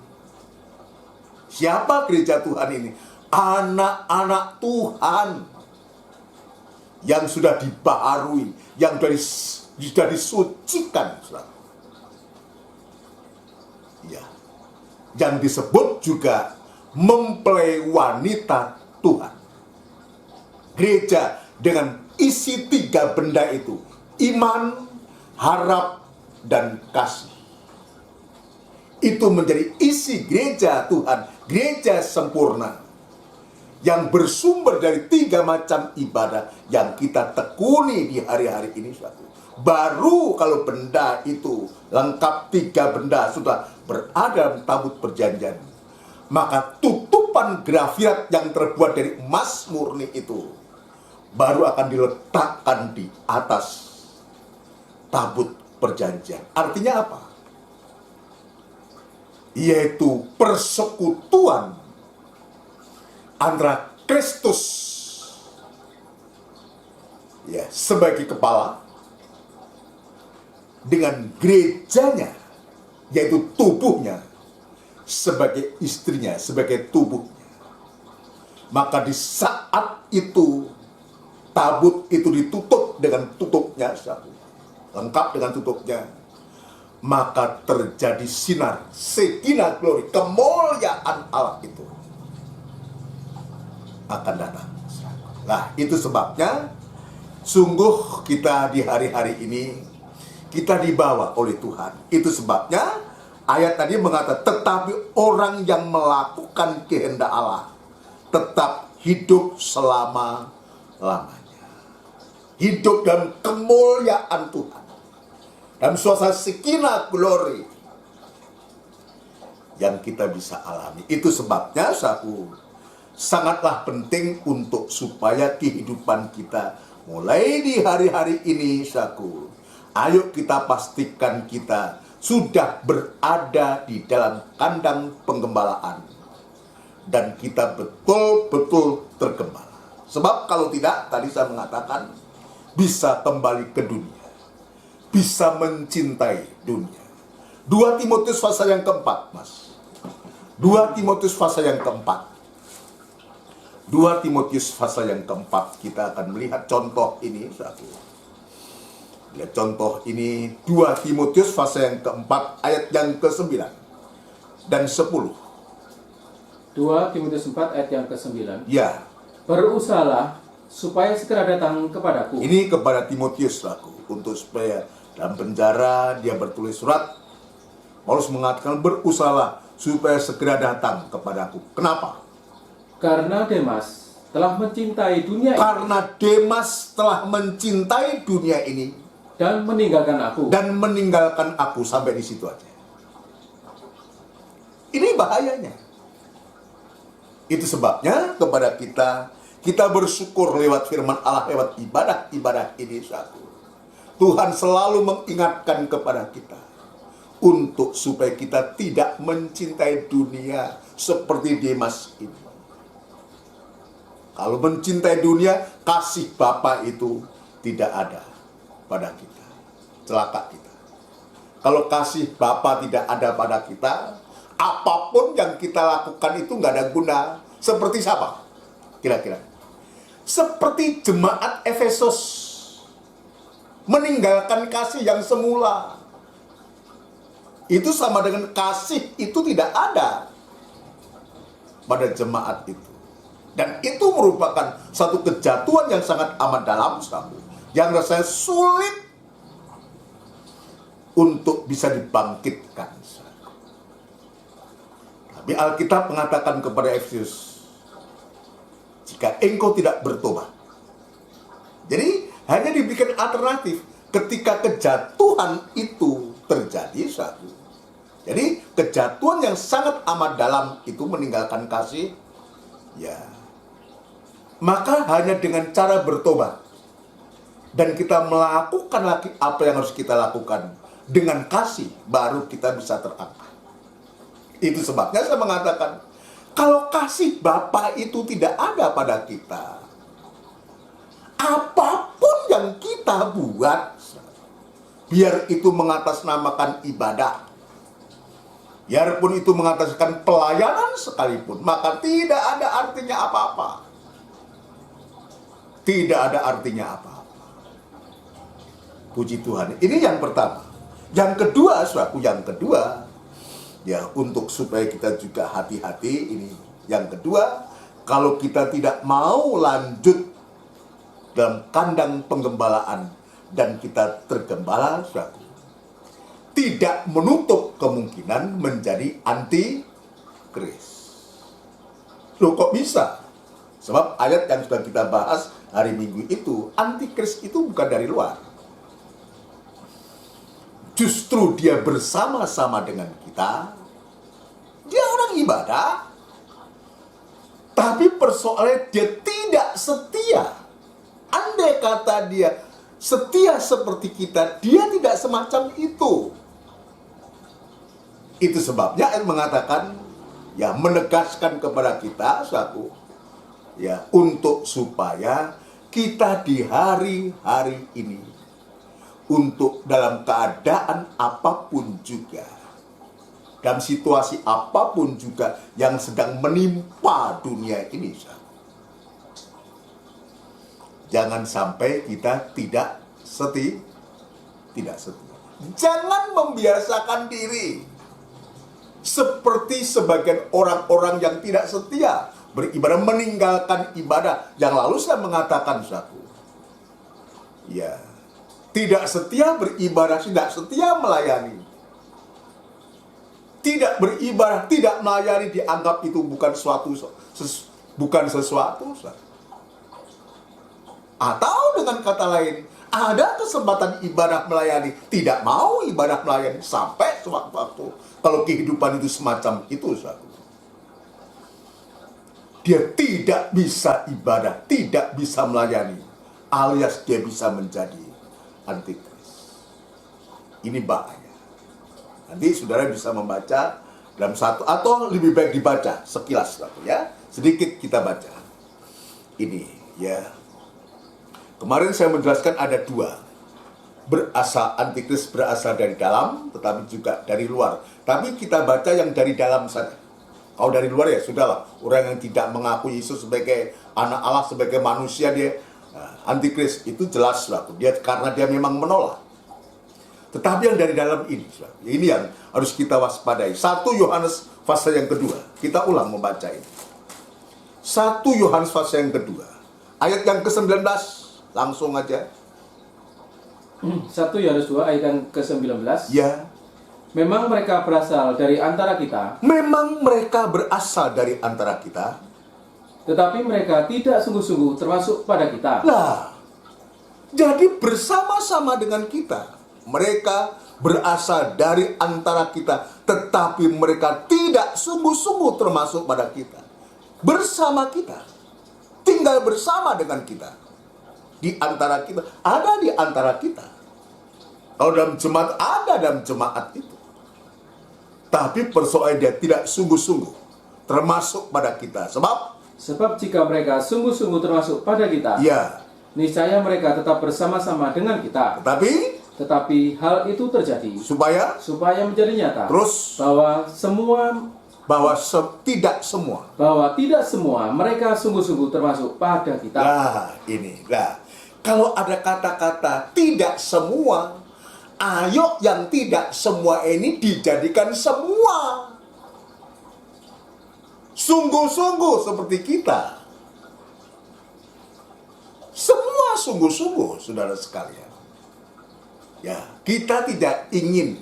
Siapa gereja Tuhan ini? Anak-anak Tuhan yang sudah dibaharui, yang sudah disucikan. Ya. Yang disebut juga mempelai wanita Tuhan. Gereja dengan isi 3 benda itu, iman, harap, dan kasih. Itu menjadi isi gereja Tuhan, gereja sempurna, yang bersumber dari 3 macam ibadah yang kita tekuni di hari-hari ini. Baru kalau benda itu lengkap, 3 benda sudah berada dalam tabut perjanjian, maka tutupan grafiat yang terbuat dari emas murni itu baru akan diletakkan di atas tabut perjanjian. Artinya apa? Yaitu persekutuan antara Kristus ya sebagai kepala dengan gerejanya, yaitu tubuhnya, sebagai istrinya, sebagai tubuhnya. Maka di saat itu tabut itu ditutup dengan tutupnya, lengkap dengan tutupnya, maka terjadi sinar, Shekinah glory, kemuliaan Allah itu akan datang. Nah, itu sebabnya sungguh kita di hari-hari ini kita dibawa oleh Tuhan. Itu sebabnya ayat tadi mengatakan, tetapi orang yang melakukan kehendak Allah tetap hidup selama-lamanya. Hidup dalam kemuliaan Tuhan, dalam suasana Shekinah glory yang kita bisa alami. Itu sebabnya sangatlah penting untuk supaya kehidupan kita mulai di hari-hari ini, ayo kita pastikan kita sudah berada di dalam kandang penggembalaan dan kita betul-betul tergembala. Sebab kalau tidak, tadi saya mengatakan, bisa kembali ke dunia, bisa mencintai dunia. 2 Timotius pasal yang keempat, Mas. 2 Timotius pasal yang keempat. 2 Timotius pasal yang keempat, kita akan melihat contoh ini. Lihat contoh ini, 2 Timotius pasal yang keempat, ayat yang ke-9 dan 10. 2 Timotius 4 ayat yang ke-9. Ya. Berusahalah supaya segera datang kepadaku. Ini kepada Timotius untuk supaya dalam penjara dia bertulis surat. Paulus mengatakan berusahalah supaya segera datang kepadaku. Kenapa? Karena Demas telah mencintai dunia ini. Karena Demas telah mencintai dunia ini dan meninggalkan aku. Dan meninggalkan aku, sampai di situ aja. Ini bahayanya. Itu sebabnya kepada kita bersyukur lewat firman Allah, lewat ibadah-ibadah ini satu. Tuhan selalu mengingatkan kepada kita untuk supaya kita tidak mencintai dunia seperti Demas ini. Kalau mencintai dunia, kasih Bapa itu tidak ada pada kita. Celaka kita. Kalau kasih Bapa tidak ada pada kita, apapun yang kita lakukan itu nggak ada guna. Seperti siapa? Kira-kira. Seperti jemaat Efesus. Meninggalkan kasih yang semula. Itu sama dengan kasih itu tidak ada pada jemaat itu. Dan itu merupakan satu kejatuhan yang sangat amat dalam sekali, yang rasanya sulit untuk bisa dibangkitkan. Tapi Alkitab mengatakan kepada Efesus, jika engkau tidak bertobat. Jadi hanya diberikan alternatif ketika kejatuhan itu terjadi satu. Jadi kejatuhan yang sangat amat dalam itu meninggalkan kasih, ya. Maka hanya dengan cara bertobat dan kita melakukan lagi apa yang harus kita lakukan dengan kasih, baru kita bisa terangkat. Itu sebabnya saya mengatakan, kalau kasih Bapa itu tidak ada pada kita, apapun yang kita buat, biar itu mengatasnamakan ibadah, biarpun itu mengataskan pelayanan sekalipun, maka tidak ada artinya apa-apa. Tidak ada artinya apa-apa. Puji Tuhan. Ini yang pertama. Yang kedua, yang kedua, ya, untuk supaya kita juga hati-hati, ini yang kedua, kalau kita tidak mau lanjut dalam kandang penggembalaan dan kita tergembala, tidak menutup kemungkinan menjadi anti-Kris. Loh, kok bisa? Sebab ayat yang sudah kita bahas hari Minggu itu, antikris itu bukan dari luar. Justru dia bersama-sama dengan kita. Dia orang ibadah. Tapi persoalannya dia tidak setia. Andai kata dia setia seperti kita, dia tidak semacam itu. Itu sebabnya ayat mengatakan, ya, menegaskan kepada kita satu, ya, untuk supaya kita di hari-hari ini, untuk dalam keadaan apapun juga, dalam situasi apapun juga yang sedang menimpa dunia ini, jangan sampai kita tidak setia. Jangan membiasakan diri seperti sebagian orang-orang yang tidak setia beribadah, meninggalkan ibadah. Yang lalu saya mengatakan satu, ya, tidak setia beribadah, tidak setia melayani, tidak beribadah, tidak melayani, dianggap itu bukan sesuatu. Atau dengan kata lain, ada kesempatan ibadah melayani, tidak mau ibadah melayani sampai sewaktu-waktu. Kalau kehidupan itu semacam itu, dia tidak bisa ibadah, tidak bisa melayani, alias dia bisa menjadi antikris. Ini bahaya. Nanti saudara bisa membaca dalam satu, atau lebih baik dibaca sekilas, ya. Sedikit kita baca. Ini, ya. Kemarin saya menjelaskan ada dua. Antikris berasal dari dalam, tetapi juga dari luar. Tapi kita baca yang dari dalam saja. Kalau dari luar ya sudahlah, orang yang tidak mengakui Yesus sebagai anak Allah, sebagai manusia, dia antikris, itu jelas lah, dia karena dia memang menolak. Tetapi yang dari dalam ini yang harus kita waspadai. 1 Yohanes pasal yang kedua, kita ulang membaca ini. 1 Yohanes pasal yang kedua, ayat yang ke-19, langsung aja. 1 Yohanes 2 ayat yang ke-19. Ya. Memang mereka berasal dari antara kita. Memang mereka berasal dari antara kita. Tetapi mereka tidak sungguh-sungguh termasuk pada kita. Lah, jadi bersama-sama dengan kita. Mereka berasal dari antara kita, tetapi mereka tidak sungguh-sungguh termasuk pada kita. bersama kita, tinggal bersama dengan kita, di antara kita, ada di antara kita. Kalau dalam jemaat, ada dalam jemaat itu. Tapi persoalan dia tidak sungguh-sungguh termasuk pada kita. Sebab jika mereka sungguh-sungguh termasuk pada kita, ya, niscaya mereka tetap bersama-sama dengan kita. Tetapi hal itu terjadi supaya menjadi nyata terus bahwa tidak semua mereka sungguh-sungguh termasuk pada kita. Kalau ada kata-kata tidak semua, ayo yang tidak semua ini dijadikan semua. Sungguh-sungguh seperti kita. Semua sungguh-sungguh, saudara sekalian. Ya, kita tidak ingin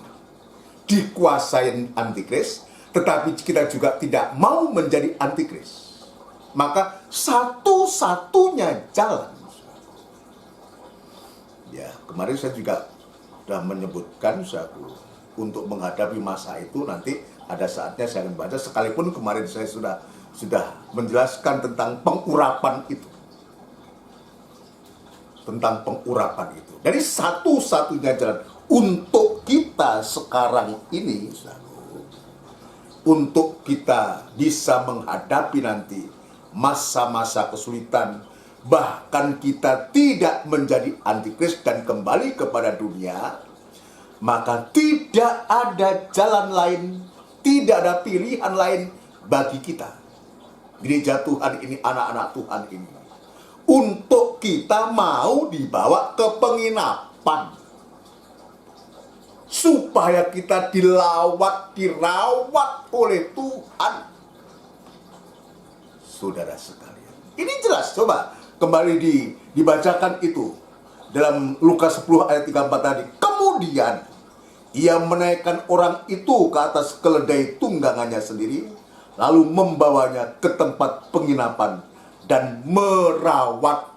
dikuasai antikris, tetapi kita juga tidak mau menjadi antikris. Maka satu-satunya jalan. Ya, kemarin saya juga sudah menyebutkan untuk menghadapi masa itu nanti ada saatnya saya akan baca, sekalipun kemarin saya sudah menjelaskan tentang pengurapan itu. Tentang pengurapan itu. Jadi satu-satunya jalan untuk kita sekarang ini, untuk kita bisa menghadapi nanti masa-masa kesulitan, bahkan kita tidak menjadi antikris dan kembali kepada dunia, maka tidak ada jalan lain, tidak ada pilihan lain bagi kita, gereja Tuhan ini, anak-anak Tuhan ini, untuk kita mau dibawa ke penginapan, supaya kita dirawat oleh Tuhan. Saudara sekalian, ini jelas, coba kembali dibacakan itu dalam Lukas 10 ayat 34 tadi. Kemudian ia menaikkan orang itu ke atas keledai tunggangannya sendiri, lalu membawanya ke tempat penginapan dan merawatnya.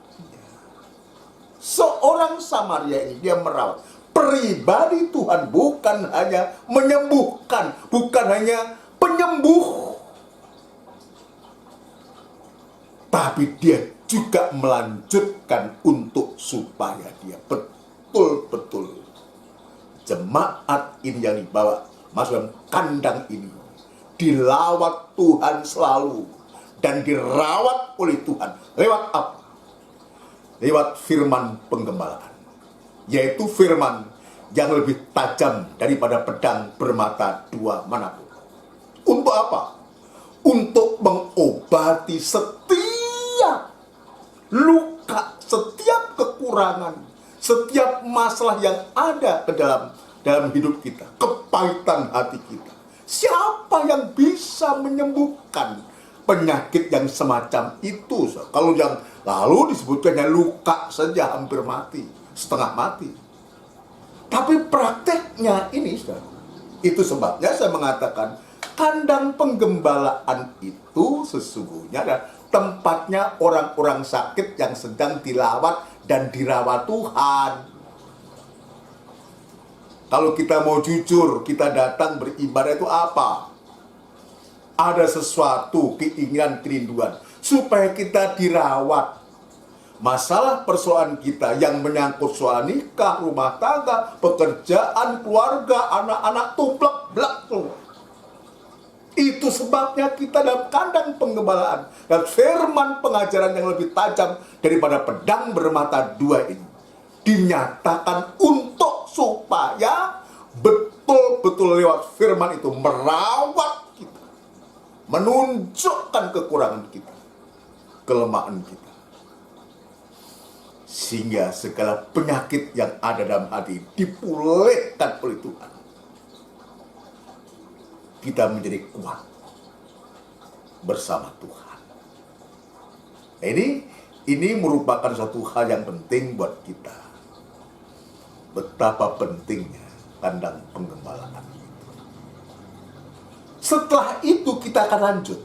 Seorang Samaria ini dia merawat. Pribadi Tuhan bukan hanya menyembuhkan, bukan hanya penyembuh, tapi dia juga melanjutkan untuk supaya dia betul-betul jemaat ini yang dibawa masuk dalam kandang ini dilawat Tuhan selalu dan dirawat oleh Tuhan. Lewat apa? Lewat firman penggembalaan, yaitu firman yang lebih tajam daripada pedang bermata dua manapun. Untuk apa? Untuk mengobati setiap luka, setiap kekurangan, setiap masalah yang ada ke dalam hidup kita, kepahitan hati kita. Siapa yang bisa menyembuhkan penyakit yang semacam itu? Kalau yang lalu disebutkannya luka saja hampir mati, setengah mati. Tapi prakteknya ini, itu sebabnya saya mengatakan kandang penggembalaan itu sesungguhnya adalah tempatnya orang-orang sakit yang sedang dilawat dan dirawat Tuhan. Kalau kita mau jujur, kita datang beribadah itu apa? Ada sesuatu keinginan, kerinduan supaya kita dirawat. Masalah persoalan kita yang menyangkut soal nikah, rumah tangga, pekerjaan, keluarga, anak-anak tumplek blak tuh. Itu sebabnya kita dalam kandang penggembalaan dan firman pengajaran yang lebih tajam daripada pedang bermata dua ini dinyatakan untuk supaya betul-betul lewat firman itu merawat kita, menunjukkan kekurangan kita, kelemahan kita, sehingga segala penyakit yang ada dalam hati dipulihkan oleh Tuhan. Kita menjadi kuat bersama Tuhan. Ini merupakan satu hal yang penting buat kita. Betapa pentingnya kandang penggembalaan itu. Setelah itu kita akan lanjut.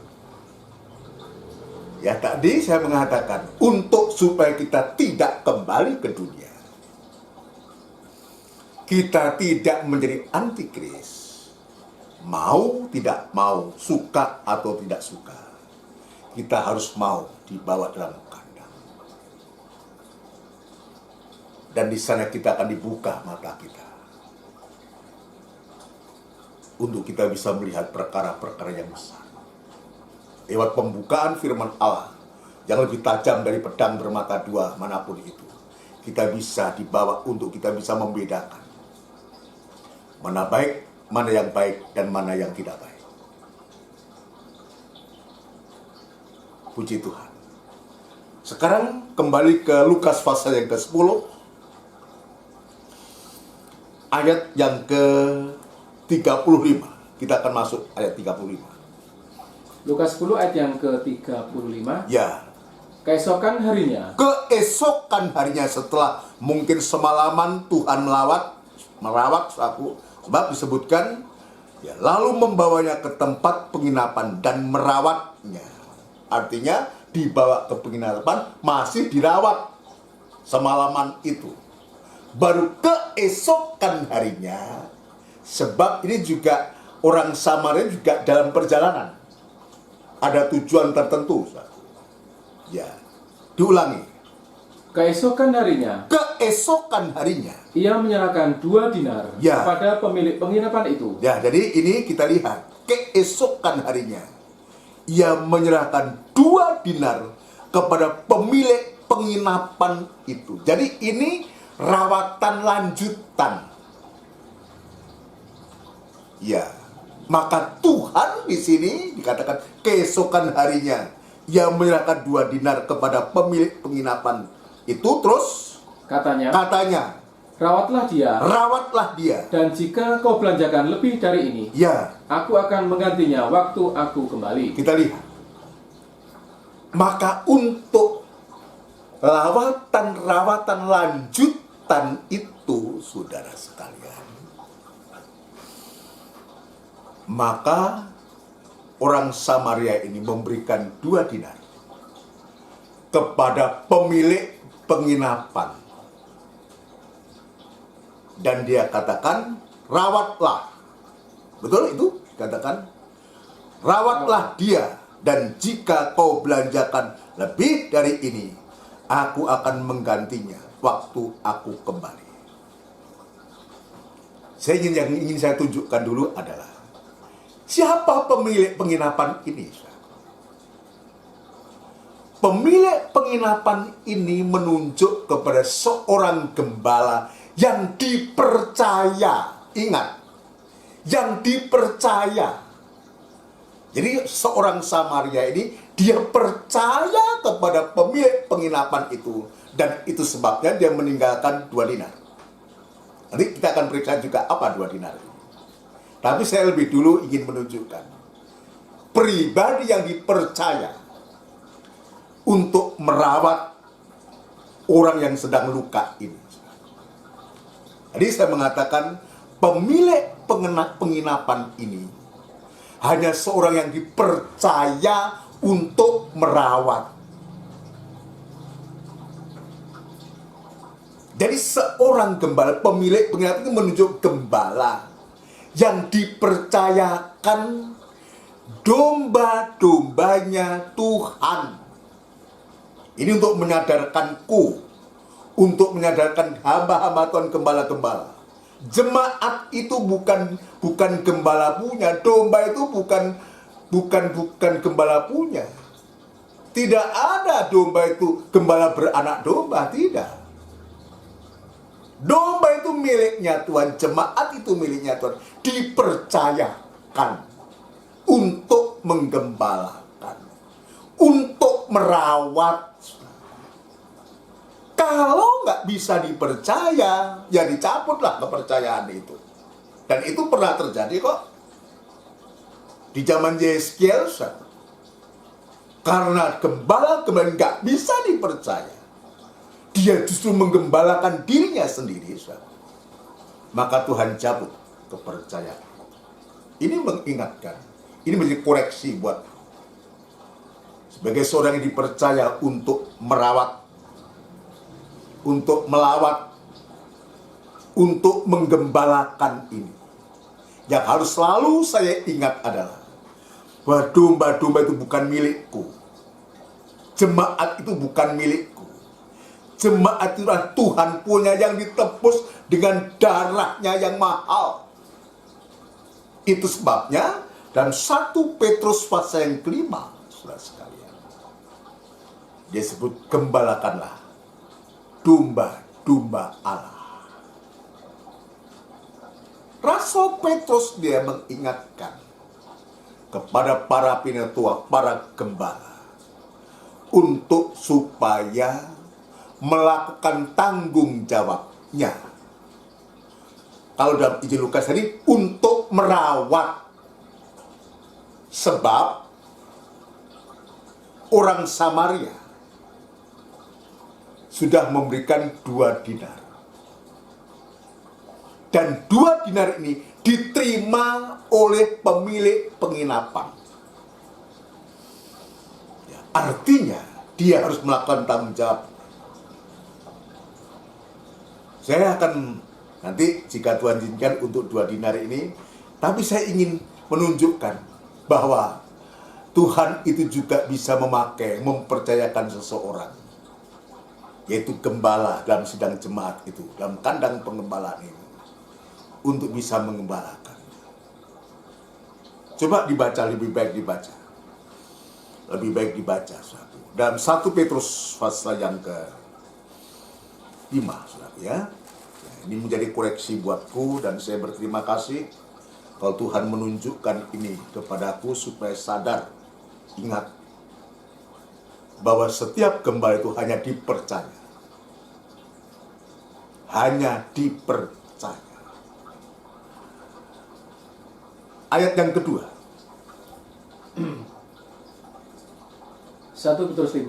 Ya, tadi saya mengatakan untuk supaya kita tidak kembali ke dunia, kita tidak menjadi antikris, mau tidak mau, suka atau tidak suka, kita harus mau dibawa dalam kandang. Dan di sana kita akan dibuka mata kita, untuk kita bisa melihat perkara-perkara yang besar. Lewat pembukaan firman Allah yang lebih tajam dari pedang bermata dua manapun itu, kita bisa dibawa untuk kita bisa membedakan mana baik, mana yang baik, dan mana yang tidak baik. Puji Tuhan. Sekarang kembali ke Lukas pasal yang ke-10, ayat yang ke-35. Kita akan masuk ayat 35. Lukas 10 ayat yang ke-35. Ya. Keesokan harinya. Keesokan harinya, setelah mungkin semalaman Tuhan merawat aku, sebab disebutkan ya, lalu membawanya ke tempat penginapan dan merawatnya. Artinya dibawa ke penginapan, masih dirawat semalaman itu. Baru keesokan harinya, sebab ini juga orang Samaria juga dalam perjalanan, ada tujuan tertentu. Ya, diulangi. Keesokan harinya. Keesokan harinya. Ia menyerahkan 2 dinar Ya. kepada pemilik penginapan itu. Ya, jadi ini kita lihat. Keesokan harinya, ia menyerahkan 2 dinar kepada pemilik penginapan itu. Jadi ini rawatan lanjutan. Ya, maka Tuhan di sini dikatakan keesokan harinya ia menyerahkan 2 dinar kepada pemilik penginapan itu. Terus katanya rawatlah dia, dan jika kau belanjakan lebih dari ini, ya, aku akan menggantinya waktu aku kembali. Kita lihat, maka untuk rawatan lanjutan itu, saudara sekalian, maka orang Samaria ini memberikan 2 dinar kepada pemilik penginapan. Dan dia katakan, rawatlah. Betul itu? Katakan, rawatlah dia. Dan jika kau belanjakan lebih dari ini, aku akan menggantinya waktu aku kembali. Yang ingin saya tunjukkan dulu adalah, siapa pemilik penginapan ini? Pemilik penginapan ini menunjuk kepada seorang gembala yang dipercaya. Ingat, yang dipercaya. Jadi seorang Samaria ini, dia percaya kepada pemilik penginapan itu. Dan itu sebabnya dia meninggalkan 2 dinar. Nanti kita akan periksa juga apa 2 dinar ini. Tapi saya lebih dulu ingin menunjukkan pribadi yang dipercaya untuk merawat orang yang sedang luka ini. Jadi saya mengatakan pemilik penginapan ini hanya seorang yang dipercaya untuk merawat. Jadi seorang gembala, pemilik penginapan itu menunjuk gembala yang dipercayakan domba-dombanya Tuhan. Ini untuk menyadarkanku, untuk menyadarkan hamba-hamba Tuhan, gembala-gembala. Jemaat itu bukan gembala punya, domba itu bukan gembala punya. Tidak ada domba itu gembala beranak domba, tidak. Domba itu miliknya Tuhan, jemaat itu miliknya Tuhan, dipercayakan untuk menggembalakan, untuk merawat. Kalau nggak bisa dipercaya, ya dicabutlah kepercayaan itu. Dan itu pernah terjadi kok di zaman Yeskiel. Karena gembala nggak bisa dipercaya, dia justru menggembalakan dirinya sendiri. Maka Tuhan cabut kepercayaan. Ini mengingatkan, ini menjadi koreksi buat sebagai seorang yang dipercaya untuk merawat, untuk melawat, untuk menggembalakan ini. Yang harus selalu saya ingat adalah bahwa domba-domba itu bukan milikku. jemaat itu bukan milikku. Jemaat itu adalah Tuhan punya yang ditebus dengan darahnya yang mahal. Itu sebabnya dalam 1 Petrus pasal yang kelima, saudara sekalian, dia sebut gembalakanlah domba-domba Allah. Rasul Petrus dia mengingatkan kepada para penatua, para gembala, untuk supaya melakukan tanggung jawabnya. Kalau dalam Injil Lukas tadi, untuk merawat. Sebab orang Samaria sudah memberikan 2 dinar. Dan 2 dinar ini diterima oleh pemilik penginapan. Ya, artinya dia harus melakukan tanggung jawab. Saya akan nanti jika Tuhan izinkan untuk 2 dinar ini, tapi saya ingin menunjukkan bahwa Tuhan itu juga bisa mempercayakan seseorang, yaitu gembala dalam sidang jemaat itu, dalam kandang pengembalaan ini, untuk bisa mengembalakan. Coba dibaca, lebih baik dibaca. Lebih baik dibaca, saudara. Dalam 1 Petrus pasal yang ke-5, saudara ya. Ini menjadi koreksi buatku dan saya berterima kasih kalau Tuhan menunjukkan ini kepadaku supaya sadar, ingat bahwa setiap gembala itu hanya dipercaya. Hanya dipercaya. Ayat yang kedua. 1 Petrus 5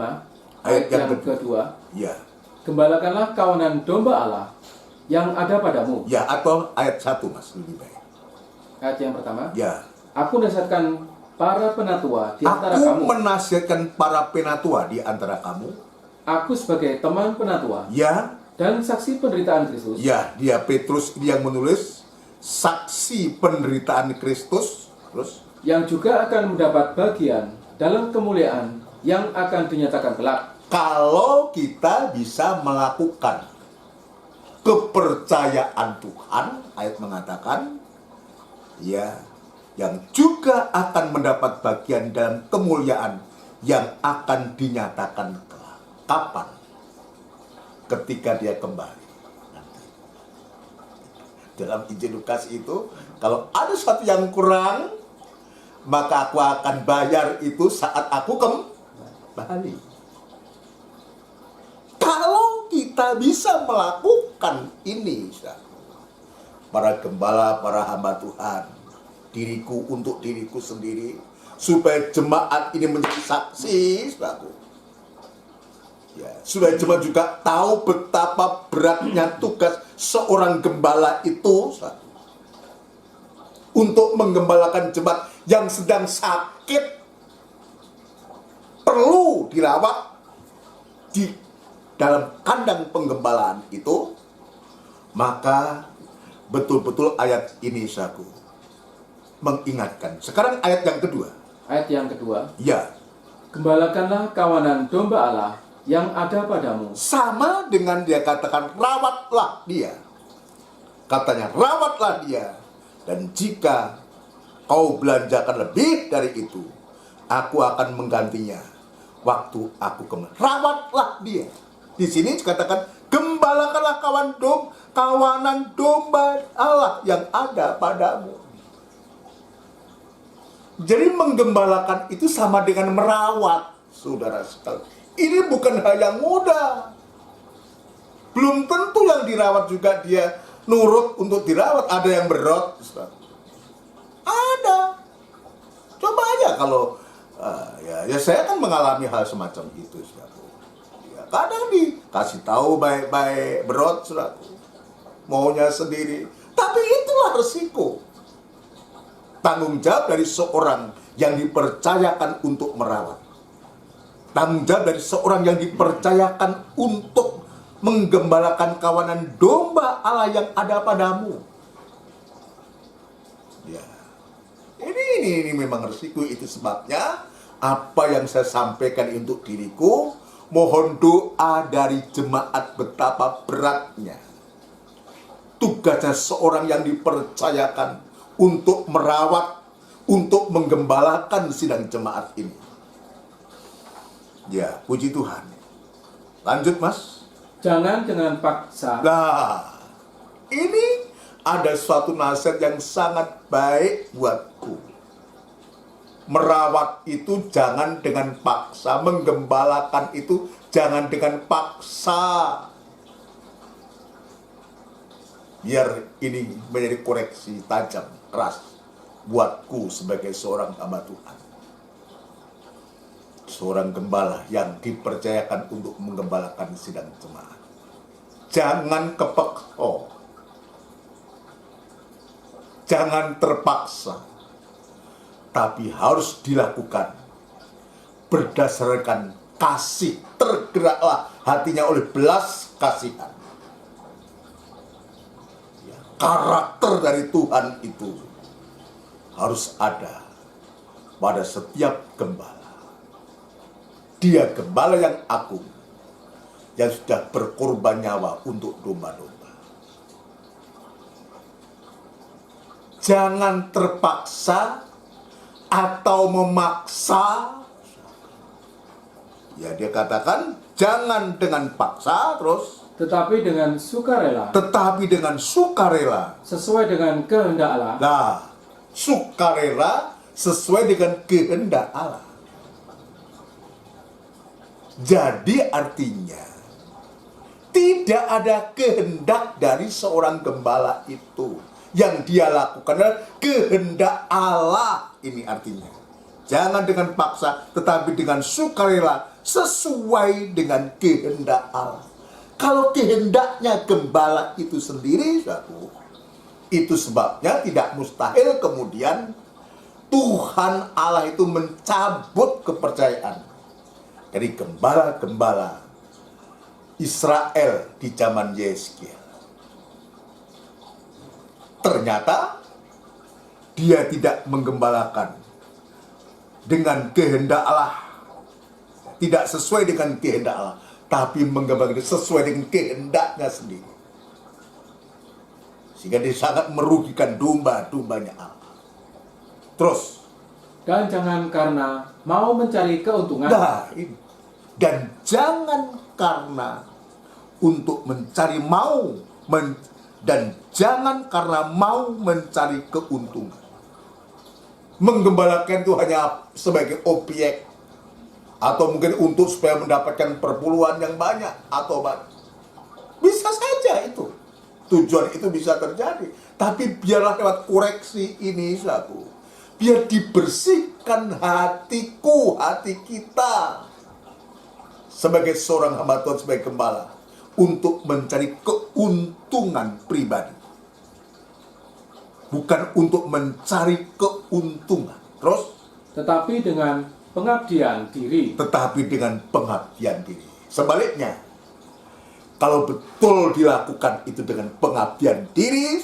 Ayat yang kedua. Ya. Gembalakanlah kawanan domba Allah yang ada padamu. Ya, atau ayat 1 Mas, lebih baik. Ayat yang pertama. Ya. Aku nasihatkan para penatua di antara kamu. Aku menasihatkan para penatua di antara kamu. Aku sebagai teman penatua. Ya. Dan saksi penderitaan Kristus. Ya, dia Petrus yang menulis saksi penderitaan Kristus. Terus yang juga akan mendapat bagian dalam kemuliaan yang akan dinyatakan kelak. Kalau kita bisa melakukan kepercayaan Tuhan, ayat mengatakan, ya, yang juga akan mendapat bagian dalam kemuliaan yang akan dinyatakan kelak. Kapan? Ketika dia kembali. Nanti. Dalam Injil Lukas itu, kalau ada sesuatu yang kurang, maka aku akan bayar itu saat aku kembali. Kalau kita bisa melakukan ini, para gembala, para hamba Tuhan, diriku untuk diriku sendiri, supaya jemaat ini menjadi saksi, saudaraku. Ya, supaya jemaat juga tahu betapa beratnya tugas seorang gembala itu, saudaraku, untuk menggembalakan jemaat yang sedang sakit, perlu dirawat di dalam kandang penggembalaan itu. Maka betul-betul ayat ini saku mengingatkan. Sekarang ayat yang kedua. Ayat yang kedua. Ya. Gembalakanlah kawanan domba Allah yang ada padamu. Sama dengan dia katakan, rawatlah dia. Katanya, rawatlah dia. Dan jika kau belanjakan lebih dari itu, aku akan menggantinya waktu aku kembali. Rawatlah dia. Di sini dikatakan, gembalakanlah kawanan domba Allah yang ada padamu. Jadi menggembalakan itu sama dengan merawat, saudara sekalian. Ini bukan hal yang mudah. Belum tentu yang dirawat juga dia nurut untuk dirawat. Ada yang berot, ada. Coba aja kalau ya saya kan mengalami hal semacam itu, saudara. Ya, kadang dikasih tahu baik-baik, berot, saudara. Maunya sendiri. Tapi itulah resiko. Tanggung jawab dari seorang yang dipercayakan untuk merawat. Tanggung jawab dari seorang yang dipercayakan untuk menggembalakan kawanan domba Allah yang ada padamu. Ya. Ini memang resiko. Itu sebabnya apa yang saya sampaikan untuk diriku, mohon doa dari jemaat betapa beratnya tugasnya seorang yang dipercayakan untuk merawat, untuk menggembalakan sidang jemaat ini. Ya, puji Tuhan. Lanjut, Mas. Jangan dengan paksa. Nah, ini ada suatu nasihat yang sangat baik buatku. Merawat itu jangan dengan paksa, menggembalakan itu jangan dengan paksa. Biar ini menjadi koreksi tajam, keras buatku sebagai seorang hamba Tuhan. Seorang gembala yang dipercayakan untuk menggembalakan sidang jemaat. Jangan kepeksa. Jangan terpaksa, tapi harus dilakukan berdasarkan kasih. Tergeraklah hatinya oleh belas kasihan. Ya, karakter dari Tuhan itu harus ada pada setiap gembala. Dia gembala yang agung, yang sudah berkorban nyawa untuk domba-domba. Jangan terpaksa atau memaksa. Ya, dia katakan jangan dengan paksa, terus Tetapi dengan sukarela. Tetapi dengan sukarela. Sesuai dengan kehendak Allah. Nah, sukarela sesuai dengan kehendak Allah. Jadi artinya tidak ada kehendak dari seorang gembala itu. Yang dia lakukan adalah kehendak Allah. Ini artinya jangan dengan paksa, tetapi dengan sukarela sesuai dengan kehendak Allah. Kalau kehendaknya gembala itu sendiri, itu sebabnya tidak mustahil kemudian Tuhan Allah itu mencabut kepercayaan dari gembala-gembala Israel di zaman Yeskiel. Ternyata dia tidak menggembalakan dengan kehendak Allah, tidak sesuai dengan kehendak Allah, tapi menggembalakan sesuai dengan kehendaknya sendiri, sehingga dia sangat merugikan domba-dombanya Allah. Terus, dan jangan karena mau mencari keuntungan. Nah, ini. Dan jangan karena untuk mencari dan jangan karena mau mencari keuntungan. Menggembalakan itu hanya sebagai objek, atau mungkin untuk supaya mendapatkan perpuluhan yang banyak atau banyak. Bisa saja itu. Tujuan itu bisa terjadi. Tapi biarlah lewat koreksi ini, biar dibersihkan hatiku, hati kita sebagai seorang hamba Tuhan, sebagai gembala, untuk mencari keuntungan pribadi, bukan untuk mencari keuntungan. Terus, tetapi dengan pengabdian diri. Sebaliknya, kalau betul dilakukan itu dengan pengabdian diri,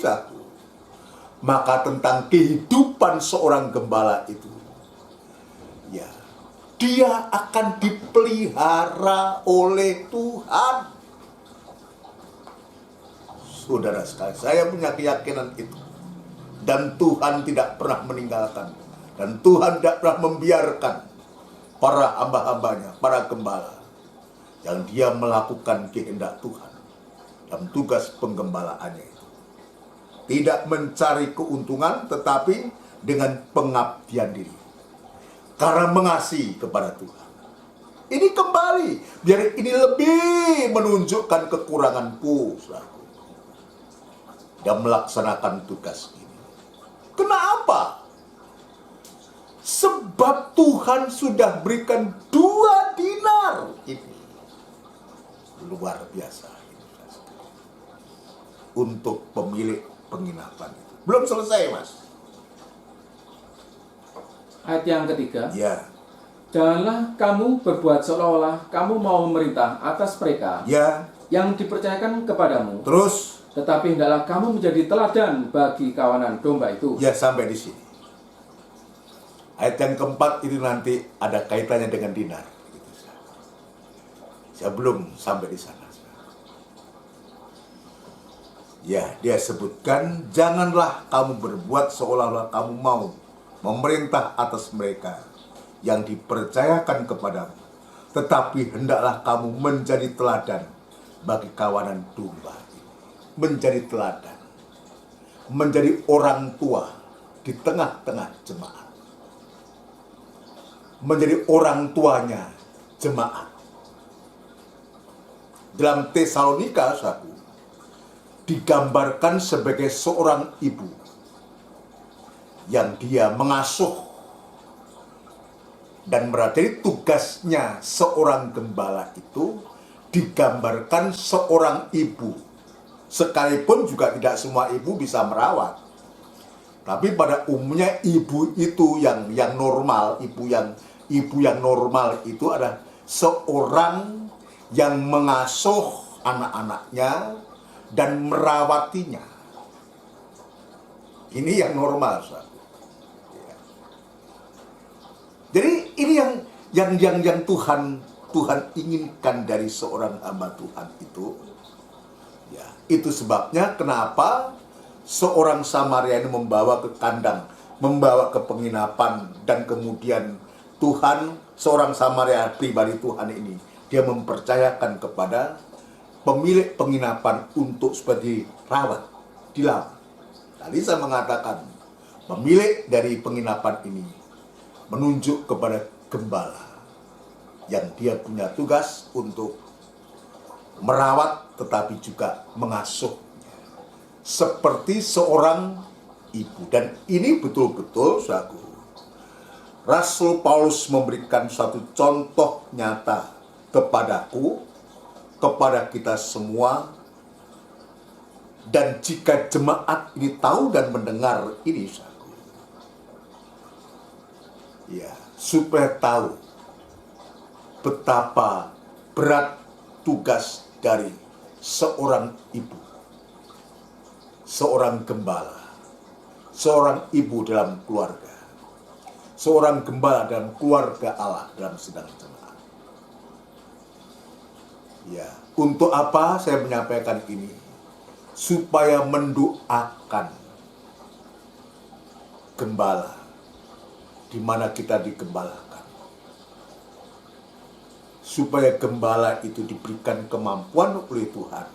maka tentang kehidupan seorang gembala itu, ya, dia akan dipelihara oleh Tuhan. Saudara sekalian, saya punya keyakinan itu. Dan Tuhan tidak pernah meninggalkan. Dan Tuhan tidak pernah membiarkan para hamba-hambanya, para gembala, yang dia melakukan kehendak Tuhan dalam tugas penggembalaannya itu. Tidak mencari keuntungan, tetapi dengan pengabdian diri. Karena mengasihi kepada Tuhan. Ini kembali, biar ini lebih menunjukkan kekuranganku, dan melaksanakan tugas ini. Kenapa? Sebab Tuhan sudah berikan 2 dinar. Ini luar biasa. Untuk pemilik penginapan itu. Belum selesai, Mas. Ayat yang ketiga. Ya. Janganlah kamu berbuat seolah-olah kamu mau memerintah atas mereka. Ya. Yang dipercayakan kepadamu. Terus. Tetapi hendaklah kamu menjadi teladan bagi kawanan domba itu. Ya, sampai di sini. Ayat yang keempat itu nanti ada kaitannya dengan dinar. Saya belum sampai di sana. Ya, dia sebutkan, janganlah kamu berbuat seolah-olah kamu mau memerintah atas mereka yang dipercayakan kepadamu, tetapi hendaklah kamu menjadi teladan bagi kawanan domba. Menjadi teladan, menjadi orang tua di tengah-tengah jemaat, menjadi orang tuanya jemaat. Dalam Tesalonika 1 digambarkan sebagai seorang ibu yang dia mengasuh dan meradani. Tugasnya seorang gembala itu digambarkan seorang ibu, sekalipun juga tidak semua ibu bisa merawat, tapi pada umumnya ibu itu yang normal, ibu yang normal itu adalah seorang yang mengasuh anak-anaknya dan merawatinya. Ini yang normal, saudara. Jadi ini yang Tuhan inginkan dari seorang hamba Tuhan itu. Ya, itu sebabnya kenapa seorang Samaria ini membawa ke kandang, membawa ke penginapan, dan kemudian Tuhan, seorang Samaria pribadi Tuhan ini, dia mempercayakan kepada pemilik penginapan untuk seperti rawat, dilawat. Tadi saya mengatakan, pemilik dari penginapan ini menunjuk kepada gembala yang dia punya tugas untuk merawat tetapi juga mengasuh seperti seorang ibu. Dan ini betul-betul, saudaraku, Rasul Paulus memberikan suatu contoh nyata kepadaku, kepada kita semua. Dan jika jemaat ini tahu dan mendengar ini, ya, supaya tahu betapa berat tugas dari seorang ibu, seorang gembala, seorang ibu dalam keluarga, seorang gembala dalam keluarga Allah dalam sidang jemaat. Ya, untuk apa saya menyampaikan ini? Supaya mendoakan gembala di mana kita digembalakan. Supaya gembala itu diberikan kemampuan oleh Tuhan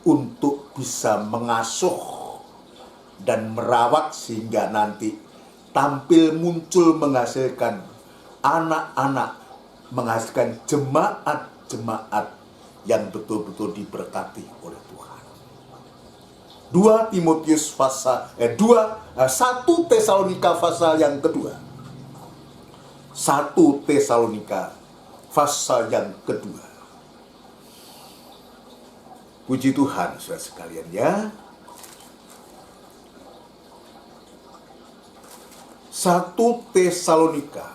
untuk bisa mengasuh dan merawat sehingga nanti tampil muncul menghasilkan anak-anak, menghasilkan jemaat yang betul-betul diberkati oleh Tuhan. 1 Tesalonika pasal yang kedua. 1 Tesalonika pasal yang kedua. Puji Tuhan, saudara sekalian ya. 1 Tesalonika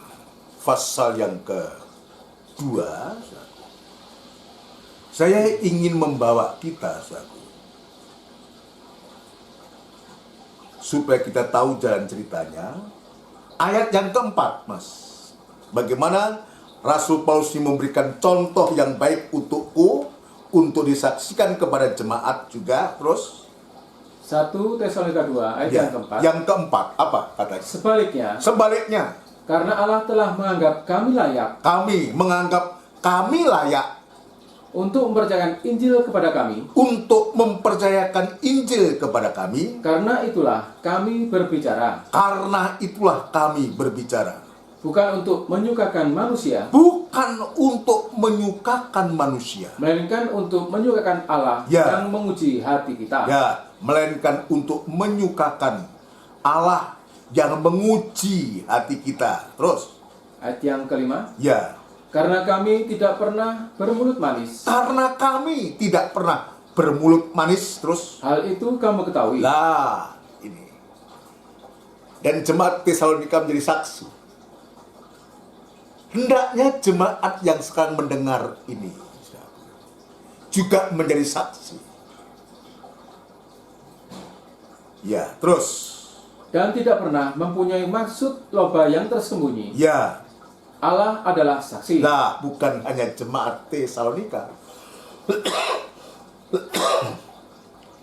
pasal yang kedua. Saya ingin membawa kita, saudara, supaya kita tahu jalan ceritanya. Ayat yang keempat, Mas. Bagaimana Rasul Paulus ini memberikan contoh yang baik untukku, untuk disaksikan kepada jemaat juga. Terus 1 Tesalonika 2 ayat ya, yang keempat. Yang keempat, apa katanya? Sebaliknya, karena Allah telah menganggap kami layak. Kami menganggap kami layak untuk mempercayakan Injil kepada kami. Untuk mempercayakan Injil kepada kami. Karena itulah kami berbicara. Karena itulah kami berbicara. Bukan untuk menyukakan manusia. Bukan untuk menyukakan manusia. Melainkan untuk menyukakan Allah yang menguji hati kita. Ya, melainkan untuk menyukakan Allah yang menguji hati kita. Terus ayat yang kelima. Ya. Karena kami tidak pernah bermulut manis. Karena kami tidak pernah bermulut manis. Terus hal itu kamu ketahui. Lah, ini. Dan jemaat Tesalonika menjadi saksi. Hendaknya jemaat yang sekarang mendengar ini juga menjadi saksi. Ya, terus Dan tidak pernah mempunyai maksud loba yang tersembunyi. Ya. Allah adalah saksi. Nah, bukan hanya jemaat Tesalonika.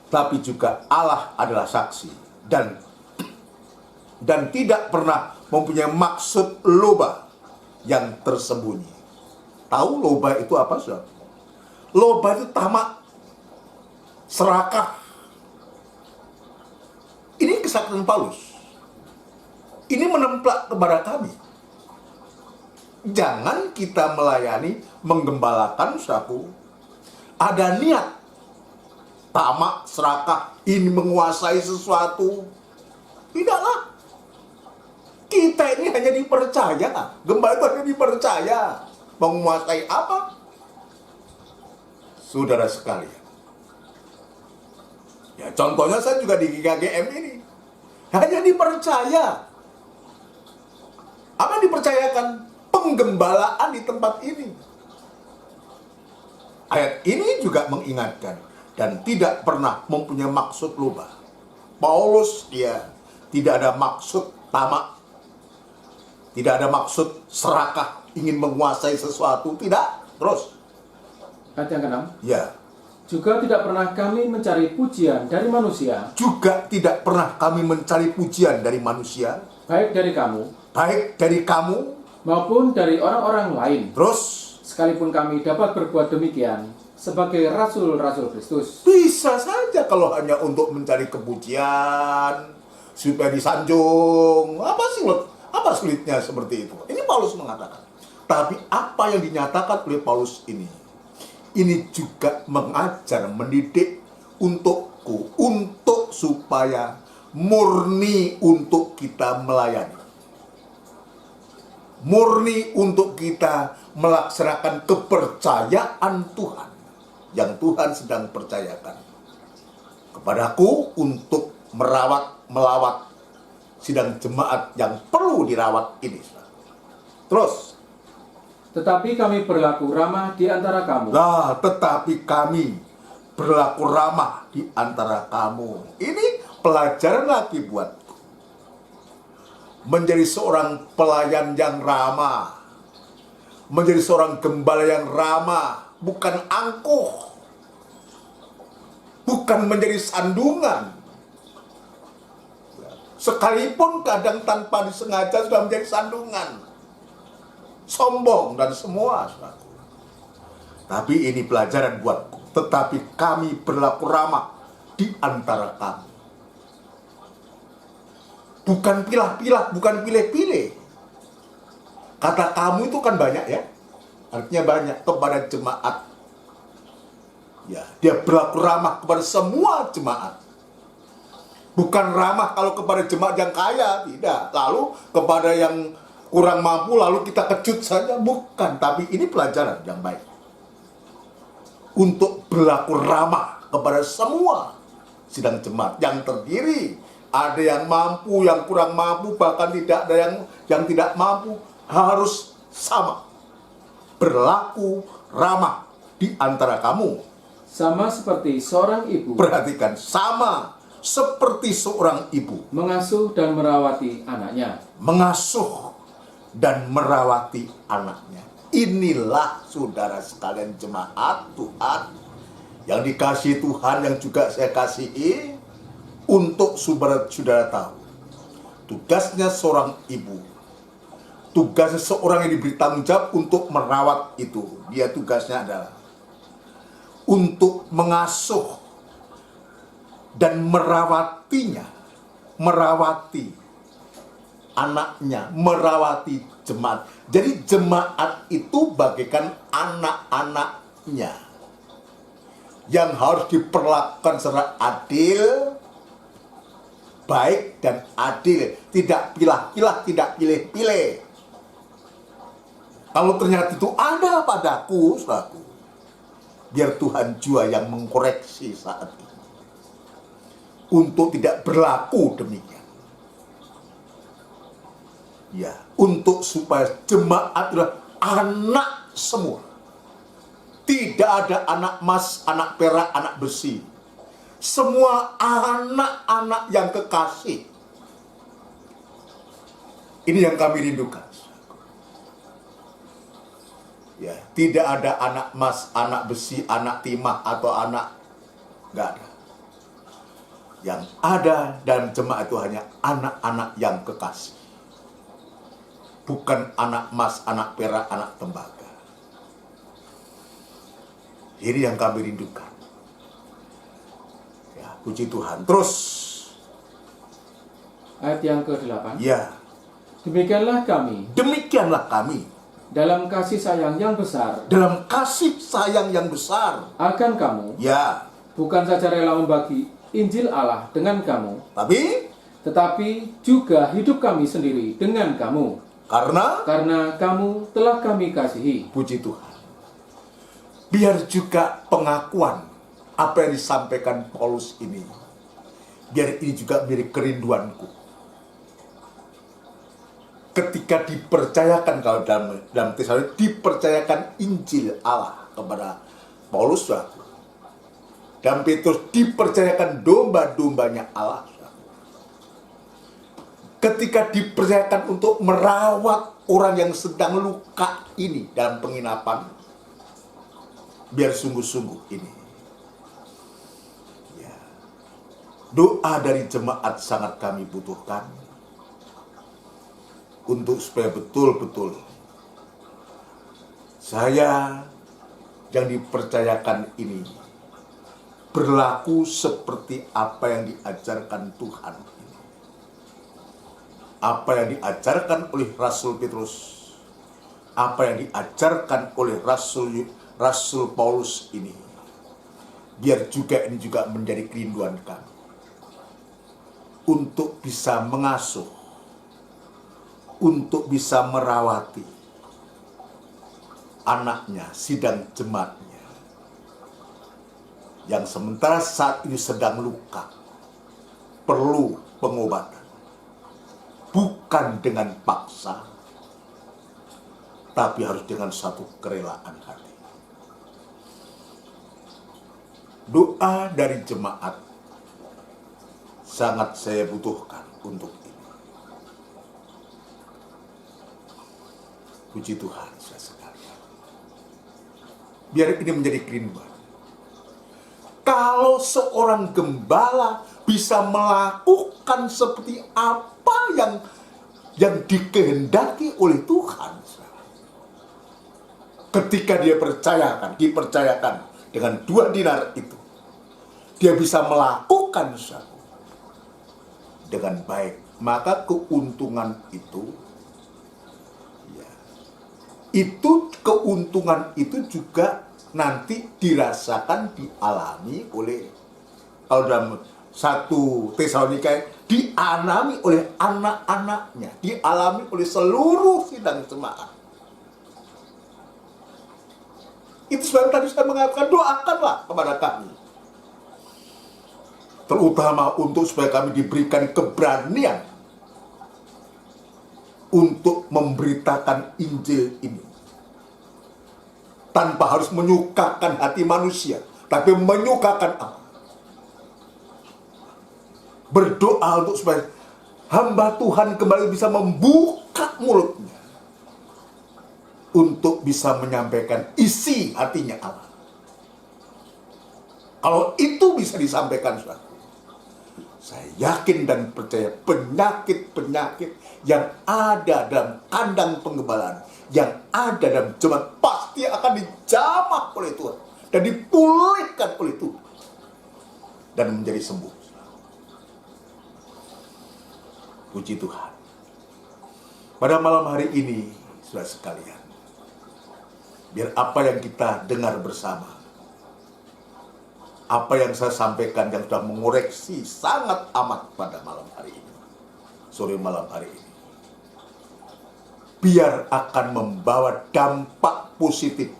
Tapi juga Allah adalah saksi. Dan tidak pernah mempunyai maksud loba yang tersembunyi. Tahu loba itu apa, saudara? Loba itu tamak, serakah. Ini kesaksian Paulus. Ini menemplak kepada kami. Jangan kita melayani, menggembalakan saudaraku, ada niat tamak, serakah, ini menguasai sesuatu. Tidaklah. Kita ini hanya dipercaya. Gembala itu hanya dipercaya. Menguasai apa? Saudara sekalian. Ya, contohnya saya juga di GKGM ini. Hanya dipercaya. Apa yang dipercayakan? Penggembalaan di tempat ini. Ayat ini juga mengingatkan. Dan tidak pernah mempunyai maksud loba. Paulus dia tidak ada maksud tamak. Tidak ada maksud serakah, ingin menguasai sesuatu. Tidak. Terus. Ayat yang ke-6. Ya. Juga tidak pernah kami mencari pujian dari manusia. Juga tidak pernah kami mencari pujian dari manusia. Baik dari kamu. Baik dari kamu. Maupun dari orang-orang lain. Terus. Sekalipun kami dapat berbuat demikian sebagai rasul-rasul Kristus. Bisa saja kalau hanya untuk mencari kepujian, supaya disanjung. Apa sulitnya seperti itu? Ini Paulus mengatakan. Tapi apa yang dinyatakan oleh Paulus ini juga mengajar, mendidik untukku, untuk supaya murni untuk kita melayani. Murni untuk kita melaksanakan kepercayaan Tuhan yang Tuhan sedang percayakan kepadaku untuk melawat sidang jemaat yang perlu dirawat ini. Terus. Tetapi kami berlaku ramah di antara kamu. Nah, tetapi kami berlaku ramah di antara kamu. Ini pelajaran lagi buatku. Menjadi seorang pelayan yang ramah. Menjadi seorang gembala yang ramah. Bukan angkuh. Bukan menjadi sandungan. Sekalipun kadang tanpa disengaja sudah menjadi sandungan. Sombong dan semua. Tapi ini pelajaran buatku. Tetapi kami berlaku ramah di antara kamu. Bukan pilah-pilah, bukan pilih-pilih. Kata kamu itu kan banyak ya. Artinya banyak kepada jemaat. Ya, dia berlaku ramah kepada semua jemaat. Bukan ramah kalau kepada jemaat yang kaya, tidak. Lalu kepada yang kurang mampu lalu kita kejut saja, bukan. Tapi ini pelajaran yang baik. Untuk berlaku ramah kepada semua sidang jemaat yang terdiri. Ada yang mampu, yang kurang mampu, bahkan tidak ada yang tidak mampu. Harus sama. Berlaku ramah di antara kamu. Sama seperti seorang ibu. Perhatikan, sama seperti seorang ibu. Mengasuh dan merawati anaknya. Mengasuh dan merawati anaknya. Inilah saudara sekalian jemaat Tuhan yang dikasihi Tuhan, yang juga saya kasihi. Untuk saudara tahu, tugasnya seorang ibu, tugasnya seorang yang diberi tanggung jawab untuk merawat itu. Dia tugasnya adalah untuk mengasuh dan merawatinya, merawati anaknya, merawati jemaat. Jadi jemaat itu bagaikan anak-anaknya yang harus diperlakukan secara adil, baik dan adil, tidak pilah-pilah, tidak pilih-pilih. Kalau ternyata itu ada padaku, saudaraku, biar Tuhan jua yang mengkoreksi saat ini untuk tidak berlaku demikian. Ya, untuk supaya jemaat adalah anak semua. Tidak ada anak emas, anak perak, anak besi. Semua anak-anak yang kekasih. Ini yang kami rindukan. Ya, tidak ada anak emas, anak besi, anak timah, atau anak, nggak ada. Yang ada dalam jemaat itu hanya anak-anak yang kekasih. Bukan anak emas, anak perak, anak tembaga. Ini yang kami rindukan. Ya, puji Tuhan. Terus ayat yang ke-8. Ya. Demikianlah kami dalam kasih sayang yang besar. Dalam kasih sayang yang besar. Akan kamu. Ya. Bukan saja rela membagi Injil Allah dengan kamu. Tetapi juga hidup kami sendiri dengan kamu. Karena kamu telah kami kasihi. Puji Tuhan. Biar juga pengakuan apa yang disampaikan Paulus ini, biar ini juga menjadi kerinduanku. Ketika dipercayakan, kalau dalam Tesalonika dipercayakan Injil Allah kepada Paulus, dan Petrus dipercayakan domba-dombanya Allah. Ketika dipercayakan untuk merawat orang yang sedang luka ini dalam penginapan, biar sungguh-sungguh ini. Ya. Doa dari jemaat sangat kami butuhkan untuk supaya betul-betul saya yang dipercayakan ini berlaku seperti apa yang diajarkan Tuhan. Apa yang diajarkan oleh Rasul Petrus, apa yang diajarkan oleh Rasul Paulus ini, biar juga ini juga menjadi kerinduan kami untuk bisa mengasuh, untuk bisa merawati anaknya, sidang jemaatnya, yang sementara saat ini sedang luka, perlu pengobatan. Bukan dengan paksa, tapi harus dengan satu kerelaan hati. Doa dari jemaat sangat saya butuhkan untuk ini. Puji Tuhan, saudara sekalian. Biar ini menjadi kerinduan. Kalau seorang gembala bisa melakukan seperti apa yang dikehendaki oleh Tuhan, ketika dia dipercayakan dengan 2 dinar itu, dia bisa melakukan sesuatu dengan baik, maka keuntungan itu, ya, keuntungan itu juga nanti dirasakan, dialami oleh, kalau dalam 1 Tesalonika, dialami oleh anak-anaknya, dialami oleh seluruh sidang jemaat. Itu sebab tadi saya mengatakan, doakanlah kepada kami, terutama untuk supaya kami diberikan keberanian untuk memberitakan Injil ini, tanpa harus menyukakan hati manusia, tapi menyukakan Allah. Berdoa untuk supaya hamba Tuhan kembali bisa membuka mulutnya untuk bisa menyampaikan isi hatinya Allah. Kalau itu bisa disampaikan, saya yakin dan percaya penyakit-penyakit yang ada dalam kandang penggembalaan, yang ada dalam jemaat, pasti akan dijamah oleh Tuhan dan dipulihkan oleh Tuhan dan menjadi sembuh. Puji Tuhan. Pada malam hari ini, saudara sekalian, biar apa yang kita dengar bersama, apa yang saya sampaikan yang sudah mengoreksi sangat amat pada malam hari ini, sore malam hari ini, biar akan membawa dampak positif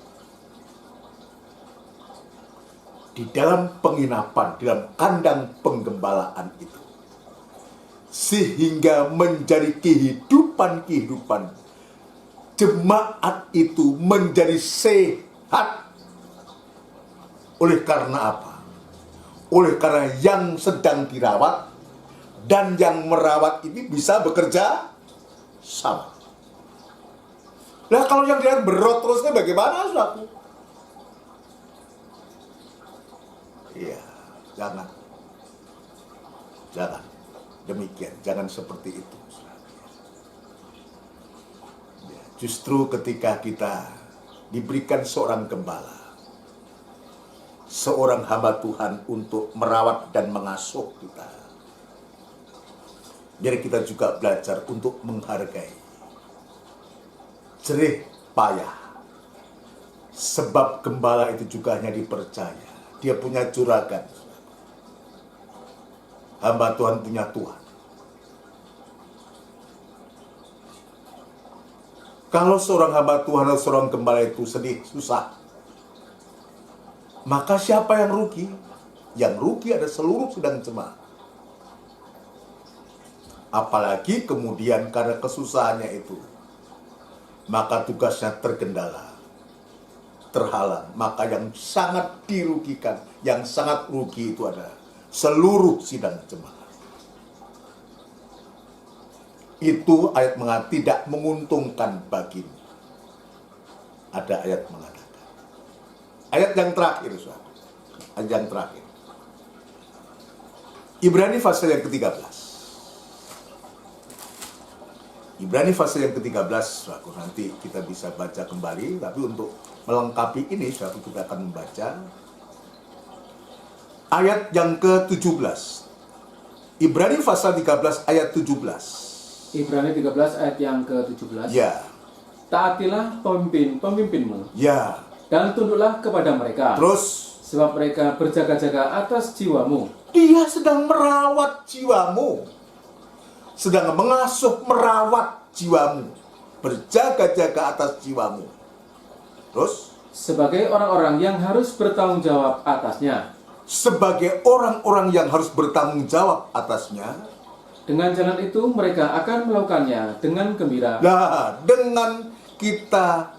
di dalam penginapan, di dalam kandang penggembalaan itu, sehingga menjadi kehidupan jemaat itu menjadi sehat. Oleh karena apa? Oleh karena yang sedang dirawat dan yang merawat ini bisa bekerja sama. Nah kalau yang dia berot terusnya bagaimana, saudaraku? Iya, jangan. Jangan. Demikian, jangan seperti itu. Ya, justru ketika kita diberikan seorang gembala, seorang hamba Tuhan untuk merawat dan mengasuh kita, biar kita juga belajar untuk menghargai, jerih payah. Sebab gembala itu juga hanya dipercaya. Dia punya juragan. Hamba Tuhan punya Tuhan. Kalau seorang hamba Tuhan atau seorang gembala itu sedih, susah, maka siapa yang rugi? Yang rugi ada seluruh sidang jemaat. Apalagi kemudian karena kesusahannya itu, maka tugasnya terkendala, terhalang. Maka yang sangat dirugikan, yang sangat rugi itu adalah seluruh sidang jemaat. Itu ayat mengatakan tidak menguntungkan bagimu. Ada ayat mengatakan. Ayat yang terakhir, saudara. Ayat yang terakhir. Ibrani pasal yang ke-13. Ibrani pasal yang ke-13, saudara. Nanti kita bisa baca kembali, tapi untuk melengkapi ini, saudara, kita akan membaca ayat yang ke-17. Ibrani pasal 13 ayat 17. Ibrani 13 ayat yang ke-17. Ya. Taatilah pemimpin-pemimpinmu. Ya. Dan tunduklah kepada mereka. Terus. Sebab mereka berjaga-jaga atas jiwamu. Dia sedang merawat jiwamu. Sedang mengasuh merawat jiwamu. Berjaga-jaga atas jiwamu. Terus. Sebagai orang-orang yang harus bertanggung jawab atasnya. Sebagai orang-orang yang harus bertanggung jawab atasnya. Dengan jalan itu mereka akan melakukannya dengan gembira. Nah, dengan kita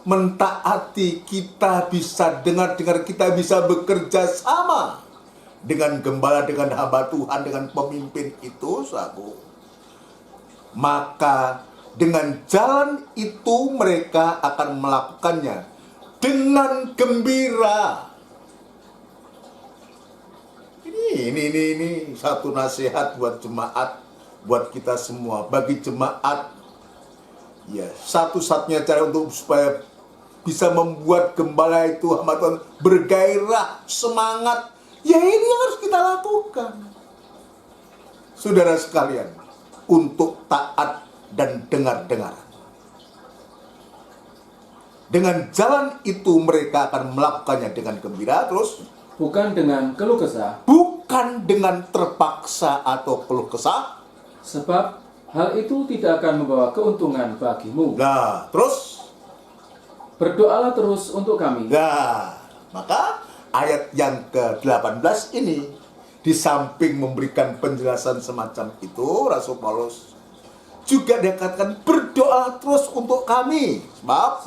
mentaati, kita bisa dengar-dengar, kita bisa bekerja sama dengan gembala, dengan hamba Tuhan, dengan pemimpin itu, saudaraku. Maka dengan jalan itu mereka akan melakukannya dengan gembira. Ini satu nasihat buat jemaat, buat kita semua. Bagi jemaat, ya, satu-satunya cara untuk supaya bisa membuat gembala itu hamba Tuhan bergairah, semangat, ya ini yang harus kita lakukan. Saudara sekalian, untuk taat dan dengar-dengar. Dengan jalan itu mereka akan melakukannya dengan gembira, terus bukan dengan keluh kesah. Bukan dengan terpaksa atau keluh kesah. Sebab hal itu tidak akan membawa keuntungan bagimu. Nah, terus? Berdoalah terus untuk kami. Nah, maka ayat yang ke-18 ini, di samping memberikan penjelasan semacam itu, Rasul Paulus juga dikatakan berdoa terus untuk kami.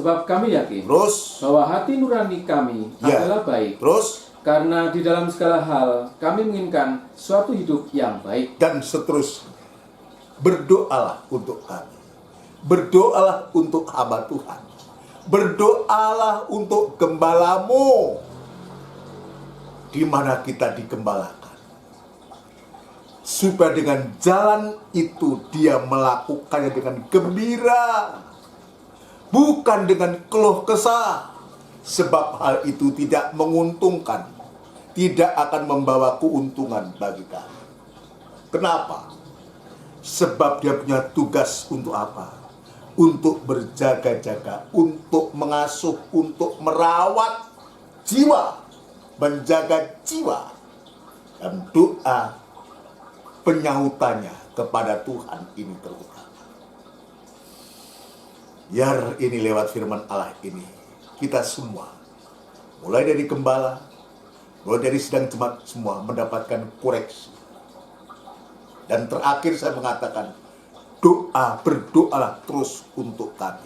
Sebab kami yakin terus bahwa hati nurani kami adalah baik. Terus karena di dalam segala hal kami menginginkan suatu hidup yang baik. Dan seterusnya. Berdoalah untuk kami. Berdoalah untuk hamba Tuhan. Berdoalah untuk gembalamu, di mana kita digembalakan. Supaya dengan jalan itu dia melakukannya dengan gembira. Bukan dengan keluh kesah. Sebab hal itu tidak menguntungkan. Tidak akan membawa keuntungan bagi kami. Kenapa? Sebab dia punya tugas untuk apa? Untuk berjaga-jaga, untuk mengasuh, untuk merawat jiwa, menjaga jiwa. Dan doa penyautannya kepada Tuhan ini terutama. Biar ini lewat firman Allah ini, kita semua, mulai dari gembala, mulai dari sidang jemaat semua mendapatkan koreksi. Dan terakhir saya mengatakan, berdoalah terus untuk kami.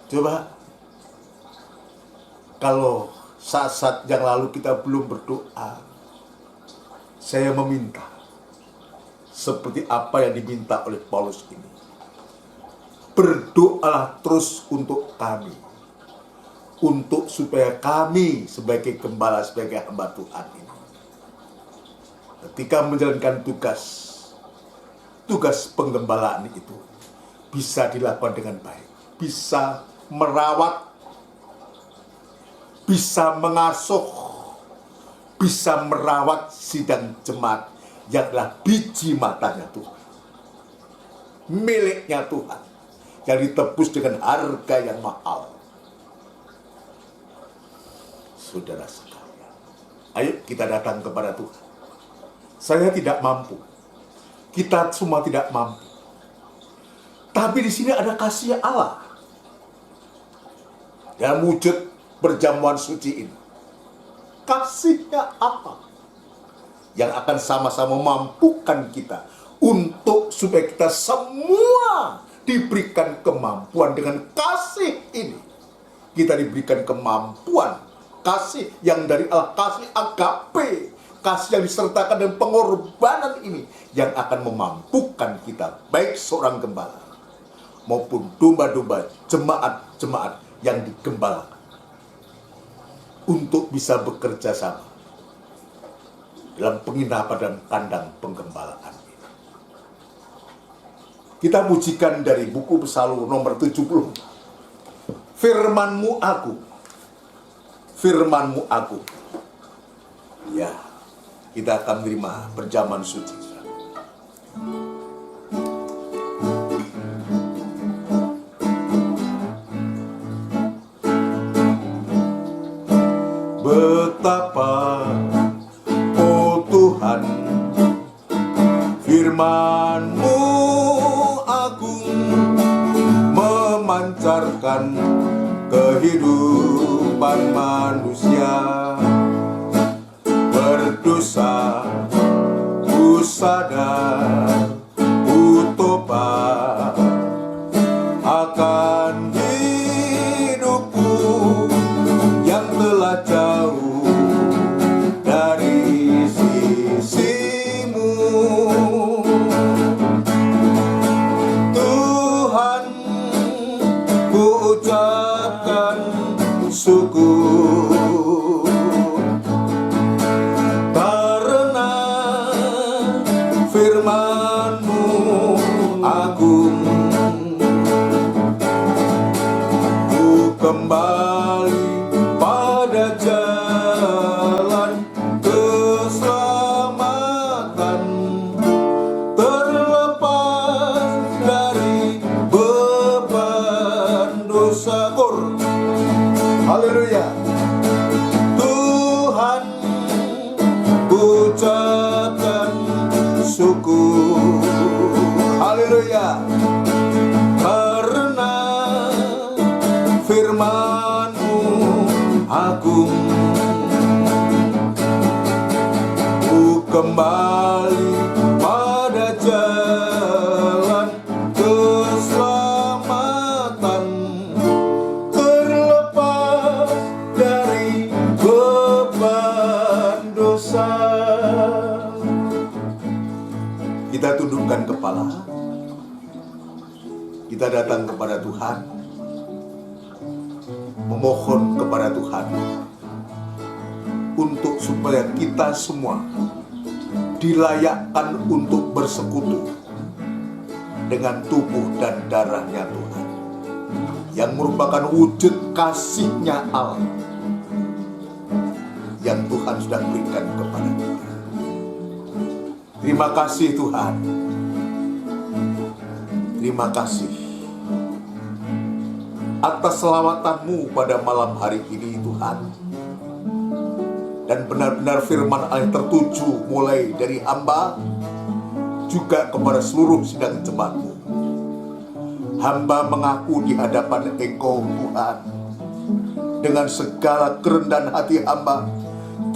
Coba, kalau saat-saat yang lalu kita belum berdoa, saya meminta seperti apa yang diminta oleh Paulus ini. Berdoalah terus untuk kami, untuk supaya kami sebagai gembala, sebagai hamba Tuhan ini, ketika menjalankan tugas penggembalaan itu bisa dilakukan dengan baik, bisa merawat, bisa mengasuh, bisa merawat sidang jemaat yang adalah biji matanya Tuhan, miliknya Tuhan, yang ditebus dengan harga yang mahal. Saudara sekalian, ayo kita datang kepada Tuhan. Saya tidak mampu, kita semua tidak mampu, tapi di sini ada kasih Allah dalam wujud perjamuan suci ini. Kasihnya apa yang akan sama-sama memampukan kita untuk supaya kita semua diberikan kemampuan. Dengan kasih ini kita diberikan kemampuan, kasih yang dari Allah, kasih agape, kasih yang disertakan dengan pengorbanan ini, yang akan memampukan kita, baik seorang gembala maupun domba-domba, jemaat-jemaat yang digembalakan, untuk bisa bekerja sama dalam penginapan dan kandang penggembalaan ini. Kita pujikan dari buku Psalm nomor 70. Firman-Mu aku, Firman-Mu aku. Ya, kita akan menerima perjamuan suci. Betapa, oh Tuhan, firman-Mu agung, memancarkan kehidupan manusia. Berdosa, ku sadar, ku tobat akan hidupku yang telah jauh dari sisi-Mu. Tuhan, ku ucapkan syukur karena firman-Mu agung. Ku kembali pada jalan keselamatan, terlepas dari beban dosa. Haleluya. Tuhan, ucapkan syukur. Haleluya. Karena firman-Mu agung. Ku kembali pada jalan keselamatan, terlepas dari beban dosa. Kita tundukkan kepala, kita datang kepada Tuhan, memohon kepada Tuhan untuk supaya kita semua dilayakkan untuk bersekutu dengan tubuh dan darahnya Tuhan, yang merupakan wujud kasih-Nya Allah yang Tuhan sudah berikan kepada kita. Terima kasih Tuhan, terima kasih atas selawatan-Mu pada malam hari ini Tuhan. Dan benar-benar firman Allah tertuju mulai dari hamba juga kepada seluruh sidang jemaat-Mu. Hamba mengaku di hadapan Engkau Tuhan, dengan segala kerendahan hati hamba,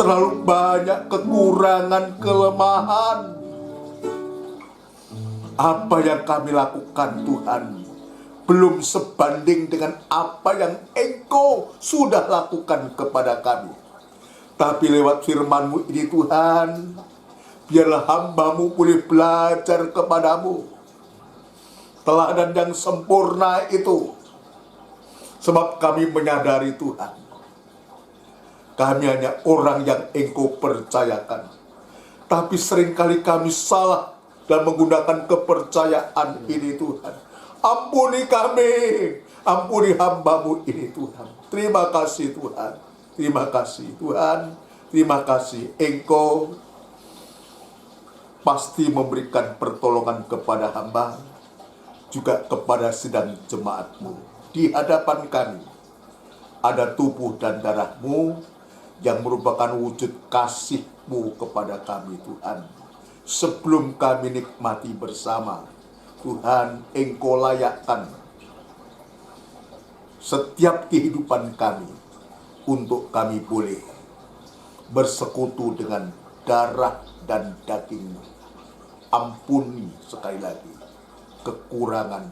terlalu banyak kekurangan, kelemahan. Apa yang kami lakukan Tuhan belum sebanding dengan apa yang Engkau sudah lakukan kepada kami. Tapi lewat firman-Mu ini Tuhan, Biarlah hamba-Mu boleh belajar kepadamu teladan yang sempurna itu. Sebab kami menyadari Tuhan, kami hanya orang yang Engkau percayakan. Tapi seringkali kami salah dan menggunakan kepercayaan ini Tuhan. Ampuni kami, ampuni hamba-Mu ini Tuhan. Terima kasih Tuhan, terima kasih Tuhan, terima kasih. Engkau pasti memberikan pertolongan kepada hamba, juga kepada sidang jemaat-Mu. Di hadapan kami ada tubuh dan darah-Mu yang merupakan wujud kasih-Mu kepada kami Tuhan. Sebelum kami nikmati bersama, Tuhan, Engkau layakkan setiap kehidupan kami untuk kami boleh bersekutu dengan darah dan daging-Mu. Ampuni sekali lagi kekurangan,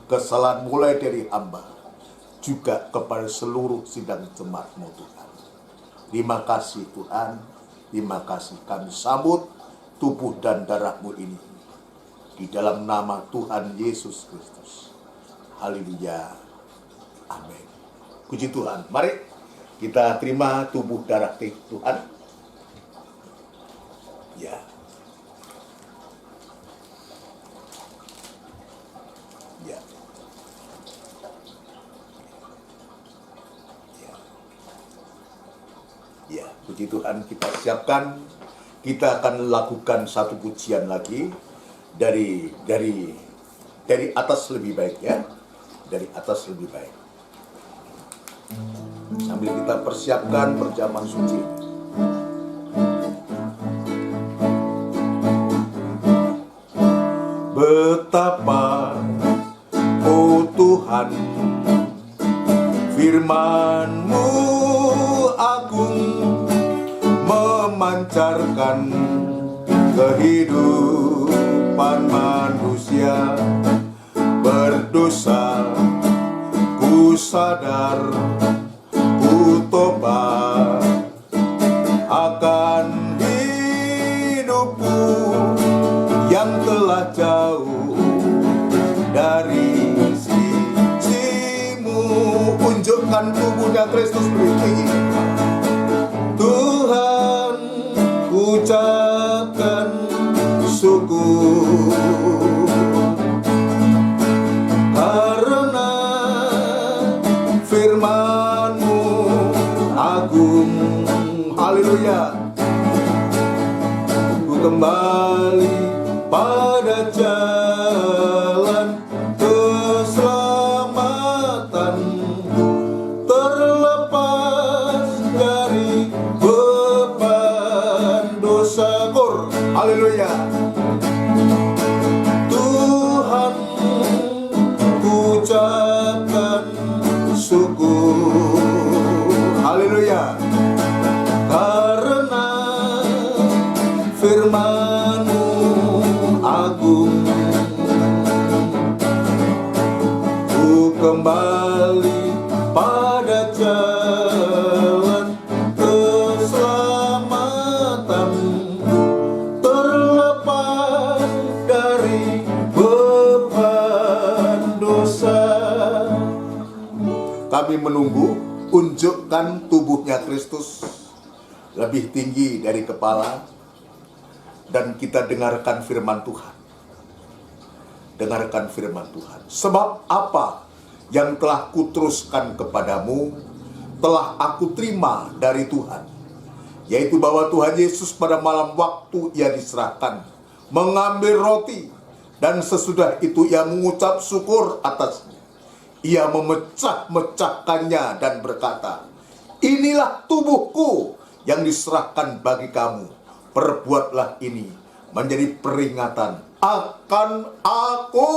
kesalahan mulai dari hamba, juga kepada seluruh sidang jemaat-Mu Tuhan. Terima kasih Tuhan, terima kasih. Kami sambut tubuh dan darah-Mu ini di dalam nama Tuhan Yesus Kristus. Haleluya, amin. Puji Tuhan. Mari kita terima tubuh darah Tuhan. Ya. Ya. Ya, puji Tuhan, kita siapkan. Kita akan lakukan satu pujian lagi dari atas lebih baik ya. Dari atas lebih baik. Sambil kita persiapkan perjamuan suci. Betapa, oh Tuhan, firman-Mu agung, memancarkan kehidupan manusia. Berdosa, ku sadar, ku tobat akan hidupku yang telah jauh dari sisi-Mu. Unjukkan tubuhnya Kristus berdiri. Tuhan, ucapkan syukur karena firman-Mu agung. Haleluya. Ku kembali pada jalan keselamatan, terlepas dari beban dosa. Haleluya. Tuhan, ucapkan syukur. Haleluya. Karena firman-Mu agung. Ku kembali pada jalan keselamatan, terlepas dari beban dosa. Kami menunggu, unjukkan tubuhnya Kristus lebih tinggi dari kepala, dan kita dengarkan firman Tuhan. Dengarkan firman Tuhan. Sebab apa yang telah kuteruskan kepadamu, telah aku terima dari Tuhan, yaitu bahwa Tuhan Yesus pada malam waktu Ia diserahkan, mengambil roti, dan sesudah itu Ia mengucap syukur atasnya. Ia memecah-mecahkannya dan berkata, inilah tubuhku yang diserahkan bagi kamu. Perbuatlah ini menjadi peringatan akan aku.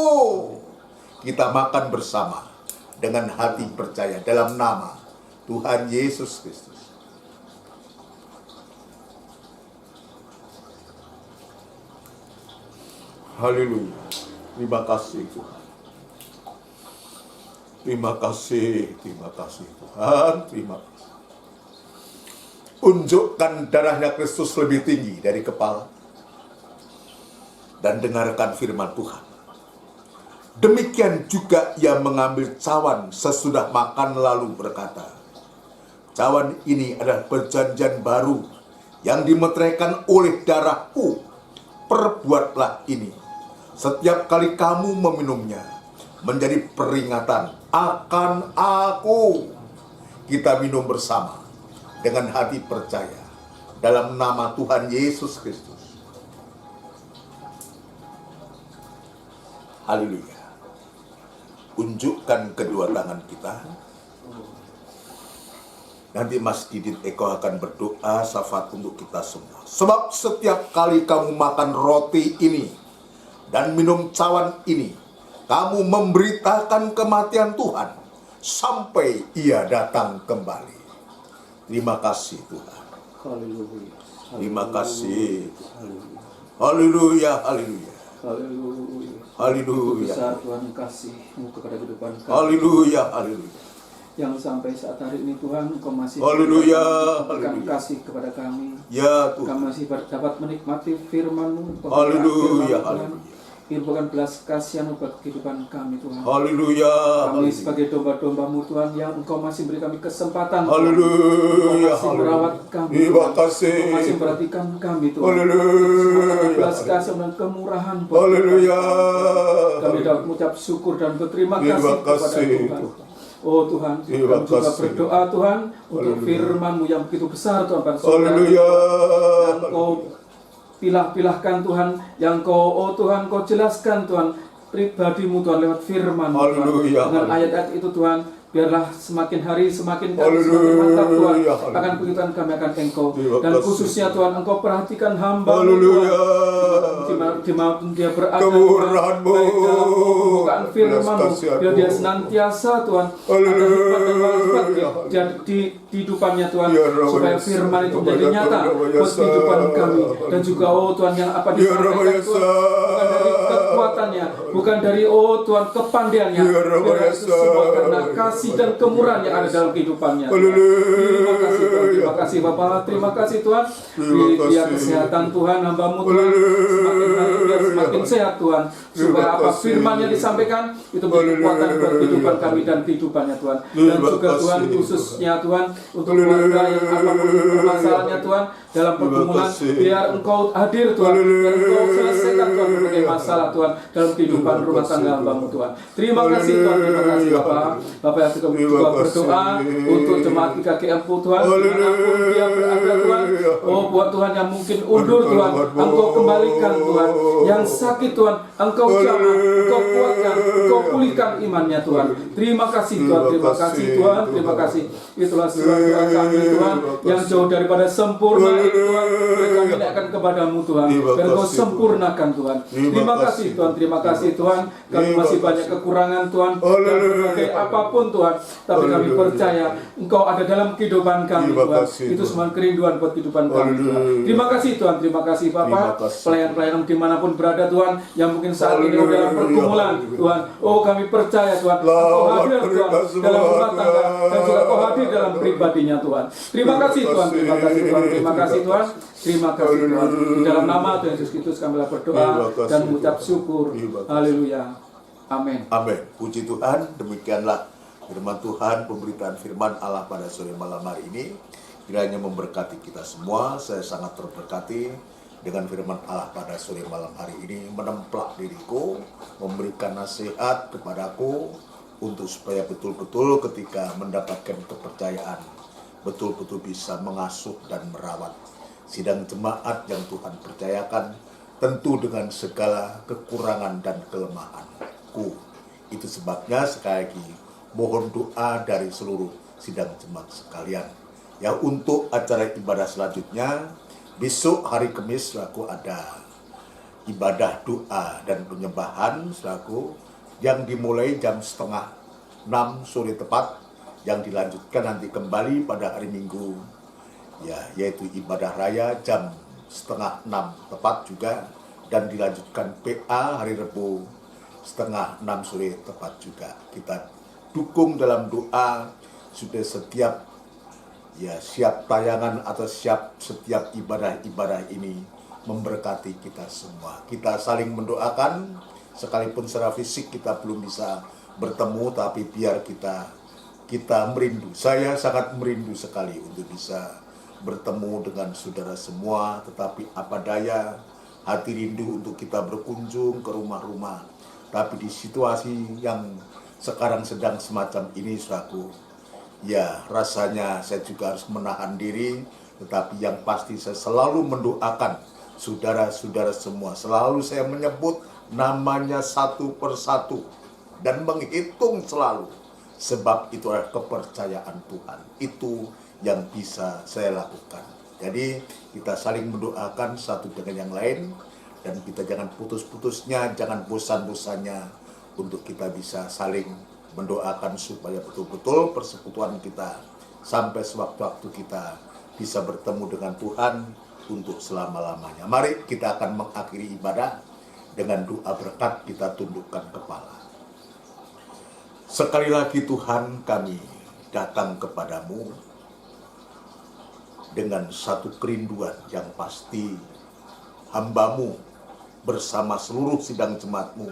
Kita makan bersama dengan hati percaya dalam nama Tuhan Yesus Kristus. Haleluya. Terima kasih Tuhan. Terima kasih Tuhan. Terima kasih. Unjukkan darahnya Kristus lebih tinggi dari kepala, dan dengarkan firman Tuhan. Demikian juga ia mengambil cawan sesudah makan lalu berkata, cawan ini adalah perjanjian baru yang dimeteraikan oleh darahku. Perbuatlah ini setiap kali kamu meminumnya menjadi peringatan akan aku. Kita minum bersama dengan hati percaya dalam nama Tuhan Yesus Kristus. Haleluya. Unjukkan kedua tangan kita. Nanti Mas Didit Eko akan berdoa syafaat untuk kita semua. Sebab setiap kali kamu makan roti ini dan minum cawan ini, kamu memberitakan kematian Tuhan sampai ia datang kembali. Terima kasih Tuhan. Haleluya. Terima kasih. Haleluya, haleluya. Haleluya. Haleluya. Besar Tuhan kasih-Mu kepada kehidupan kami. Haleluya, haleluya. Yang sampai saat hari ini Tuhan, Engkau masih Haleluya, memberikan haleluya. kasih kepada kami. Ya Kami Tuhan. masih dapat menikmati firman-Mu. Haleluya, Tuhan. haleluya. Merupakan belas kasihan buat kehidupan kami Tuhan. Haleluya. Kami sebagai domba-domba-Mu Tuhan, yang Engkau masih beri kami kesempatan. Haleluya. Engkau masih merawat kami. Terima Tuhan. kasih. Engkau masih memperhatikan kami Tuhan. Haleluya. Belas kasihan dan kemurahan. Haleluya. Kami dapat mengucap syukur dan berterima kasih Terima kepada kasih, Tuhan. Tuhan. Oh Tuhan, Terima kami juga kasih. berdoa Tuhan untuk Haleluya. firman-Mu yang begitu besar Tuhan pada saudara. Haleluya. Yang Kau pilah-pilahkan Tuhan, yang Kau, oh Tuhan, Kau jelaskan Tuhan pribadi-Mu Tuhan lewat firman-Mu Tuhan. Haleluya. Dengan ayat-ayat itu Tuhan, biarlah semakin hari semakin kami Haleluya. semakin mantap Tuhan Haleluya. akan kehidupan kami akan Engkau. Terima Dan kasih. khususnya Tuhan, Engkau perhatikan hamba-Mu Haleluya. Tuhan, dimanapun dia berada Kemurahan-Mu. baik dalam pembukaan firman-Mu, Belas kasihan-Mu. biar dia senantiasa Tuhan ada Haleluya. hikmat dan manfaat di kehidupannya Tuhan, Ya Rabbi supaya Yesus. firman itu menjadi Ya nyata Rabbi buat Yesus. kehidupan kami. Dan juga oh Tuhan, yang apa Ya disampaikan Rabbi Tuhan Yesus. bukan dari kekuatannya, bukan dari oh Tuhan kepandaiannya, Ya Rabbi biar itu semua Yesus. karena kasih dan kemurahan yang ada dalam kehidupannya. Haleluya. Terima kasih Tuhan, terima kasih Bapak, terima kasih Tuhan. Terima Biar kasih. kesehatan Tuhan hamba-Mu Tuhan Haleluya. semakin hari biar semakin sehat Tuhan, supaya apa kasih. firman yang disampaikan itu menjadi kekuatan buat kehidupan kami dan kehidupannya Tuhan. Dan Terima juga Tuhan kasih. khususnya Tuhan untuk keluarga yang apapun permasalahannya Tuhan dalam pergumulan, kasih. biar Engkau hadir Tuhan, dan Engkau selesaikan Tuhan berbagai masalah Tuhan dalam kehidupan Terima rumah kasih, tangga Tuhan. hamba-Mu Tuhan. Terima kasih Tuhan, terima kasih Bapak. Bapak yang juga Terima berdoa kasih. untuk jemaat GKGM Tuhan, dimanapun dia berada Tuhan. Oh buat Tuhan yang mungkin undur Tuhan, Engkau kembalikan Tuhan. Yang sakit Tuhan, Engkau jamah, Engkau kuatkan, Engkau pulihkan imannya Tuhan. Terima kasih Tuhan, terima kasih Tuhan, terima kasih. Itulah surat doa kami Tuhan, yang jauh daripada sempurna ini Tuhan, kami naikkan kepadamu Tuhan, dan Engkau sempurnakan Tuhan. Terima kasih Tuhan, terima kasih Tuhan. Kami masih banyak kekurangan Tuhan, dan berbagai apapun Tuhan, tapi kami percaya Engkau ada dalam kehidupan kami Terima Tuhan. kasih, Itu Tuhan. semua kerinduan buat kehidupan kami Tuhan. Terima kasih Tuhan, terima kasih Terima Bapak. kasih. Pelayan-pelayan dimanapun berada Tuhan, yang mungkin saat ini dalam pergumulan Tuhan. Oh kami percaya Tuhan, Engkau hadir Tuhan dalam rumah tangga, dan juga Engkau hadir dalam pribadinya Tuhan. Terima kasih Tuhan, terima kasih Tuhan, terima kasih Tuhan. Terima kasih Tuhan. Di dalam nama Tuhan Yesus Kristus kami berdoa dan mengucap syukur. Haleluya. Amin. Amin. Puji Tuhan, demikianlah firman Tuhan, pemberitaan firman Allah pada sore malam hari ini. Kiranya memberkati kita semua. Saya sangat terberkati dengan firman Allah pada sore malam hari ini. Menemplak diriku, memberikan nasihat kepadaku untuk supaya betul-betul ketika mendapatkan kepercayaan, betul-betul bisa mengasuh dan merawat sidang jemaat yang Tuhan percayakan, tentu dengan segala kekurangan dan kelemahanku. Itu sebabnya sekali lagi mohon doa dari seluruh sidang jemaat sekalian. Ya, untuk acara ibadah selanjutnya besok hari Kamis selaku ada ibadah doa dan penyembahan selaku yang dimulai jam 5:30 sore tepat, yang dilanjutkan nanti kembali pada hari Minggu, ya, yaitu ibadah raya jam 5:30 tepat juga, dan dilanjutkan PA hari Rabu 5:30 sore tepat juga. Kita dukung dalam doa supaya setiap tayangan atau setiap ibadah-ibadah ini memberkati kita semua. Kita saling mendoakan, sekalipun secara fisik kita belum bisa bertemu, tapi biar kita merindu. Saya sangat merindu sekali untuk bisa bertemu dengan saudara semua, tetapi apa daya, hati rindu untuk kita berkunjung ke rumah-rumah. Tapi di situasi yang sekarang sedang semacam ini, saudaraku, ya rasanya saya juga harus menahan diri, tetapi yang pasti saya selalu mendoakan saudara-saudara semua. Selalu saya menyebut namanya satu persatu dan menghitung selalu, sebab itu adalah kepercayaan Tuhan. Itu yang bisa saya lakukan. Jadi kita saling mendoakan satu dengan yang lain, dan kita jangan putus-putusnya, jangan bosan-bosannya untuk kita bisa saling mendoakan supaya betul-betul persekutuan kita sampai sewaktu-waktu kita bisa bertemu dengan Tuhan untuk selama-lamanya. Mari kita akan mengakhiri ibadah dengan doa berkat. Kita tundukkan kepala. Sekali lagi Tuhan, kami datang kepadamu dengan satu kerinduan yang pasti. Hamba-Mu bersama seluruh sidang jemaat-Mu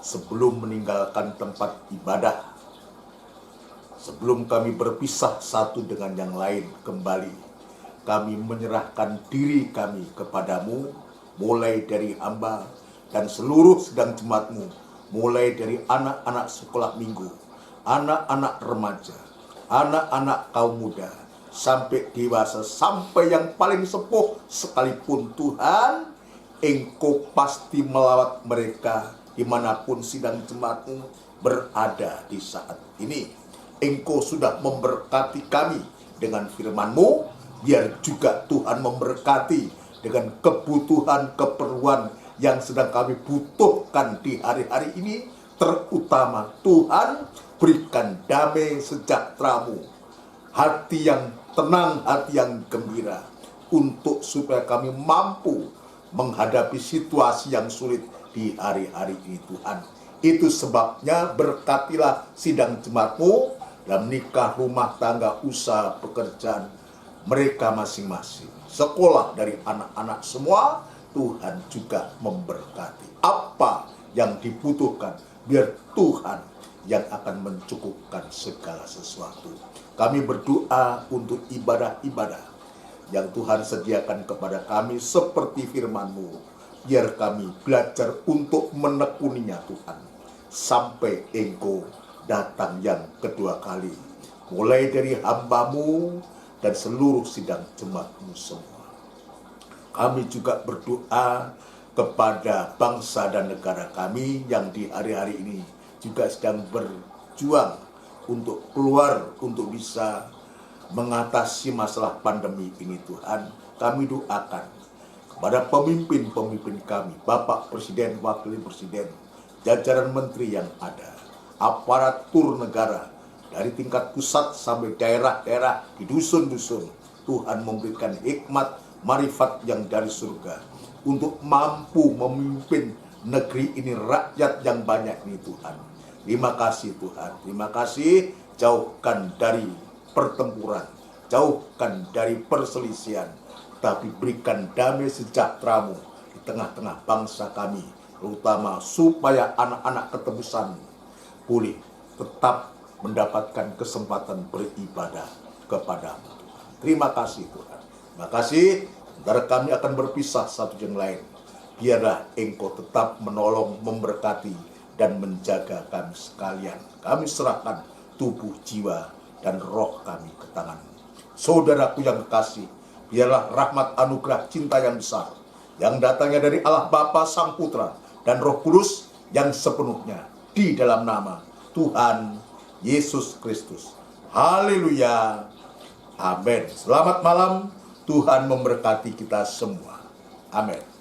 sebelum meninggalkan tempat ibadah, sebelum kami berpisah satu dengan yang lain kembali, kami menyerahkan diri kami kepadamu, mulai dari hamba dan seluruh sidang jemaat-Mu, mulai dari anak-anak sekolah minggu, anak-anak remaja, anak-anak kaum muda, sampai dewasa, sampai yang paling sepuh sekalipun. Tuhan, Engkau pasti melawat mereka dimanapun sidang jemaat-Mu berada di saat ini. Engkau sudah memberkati kami dengan firman-Mu, biar juga Tuhan memberkati dengan kebutuhan, keperluan yang sedang kami butuhkan di hari-hari ini. Terutama Tuhan, berikan damai sejahtera-Mu, hati yang tenang, hati yang gembira, untuk supaya kami mampu menghadapi situasi yang sulit di hari-hari ini Tuhan. Itu sebabnya berkatilah sidang jemaat-Mu dalam nikah, rumah tangga, usaha, pekerjaan mereka masing-masing. Sekolah dari anak-anak semua, Tuhan juga memberkati. Apa yang dibutuhkan, biar Tuhan yang akan mencukupkan segala sesuatu. Kami berdoa untuk ibadah-ibadah yang Tuhan sediakan kepada kami seperti firman-Mu. Biar kami belajar untuk menekuninya Tuhan, sampai Engkau datang yang kedua kali. Mulai dari hamba-Mu dan seluruh sidang jemaat-Mu semua. Kami juga berdoa kepada bangsa dan negara kami yang di hari-hari ini juga sedang berjuang untuk keluar, untuk bisa mengatasi masalah pandemi ini Tuhan. Kami doakan kepada pemimpin-pemimpin kami, Bapak Presiden, Wakil Presiden, jajaran menteri yang ada, aparatur negara, dari tingkat pusat sampai daerah-daerah, di dusun-dusun. Tuhan memberikan hikmat, marifat yang dari surga, untuk mampu memimpin negeri ini, rakyat yang banyak ini Tuhan. Terima kasih Tuhan, terima kasih. Jauhkan dari pertempuran, jauhkan dari perselisihan, tapi berikan damai sejahtera-Mu di tengah-tengah bangsa kami, terutama supaya anak-anak ketebusan boleh tetap mendapatkan kesempatan beribadah kepada-Mu. Terima kasih Tuhan. Terima kasih. Sementara kami akan berpisah satu yang lain, biarlah Engkau tetap menolong, memberkati, dan menjaga kami sekalian. Kami serahkan tubuh, jiwa, dan roh kami ke tangan-Mu. Saudaraku yang kekasih, biarlah rahmat, anugerah, cinta yang besar yang datangnya dari Allah Bapa, Sang Putra, dan Roh Kudus yang sepenuhnya di dalam nama Tuhan Yesus Kristus. Haleluya. Amin. Selamat malam. Tuhan memberkati kita semua. Amin.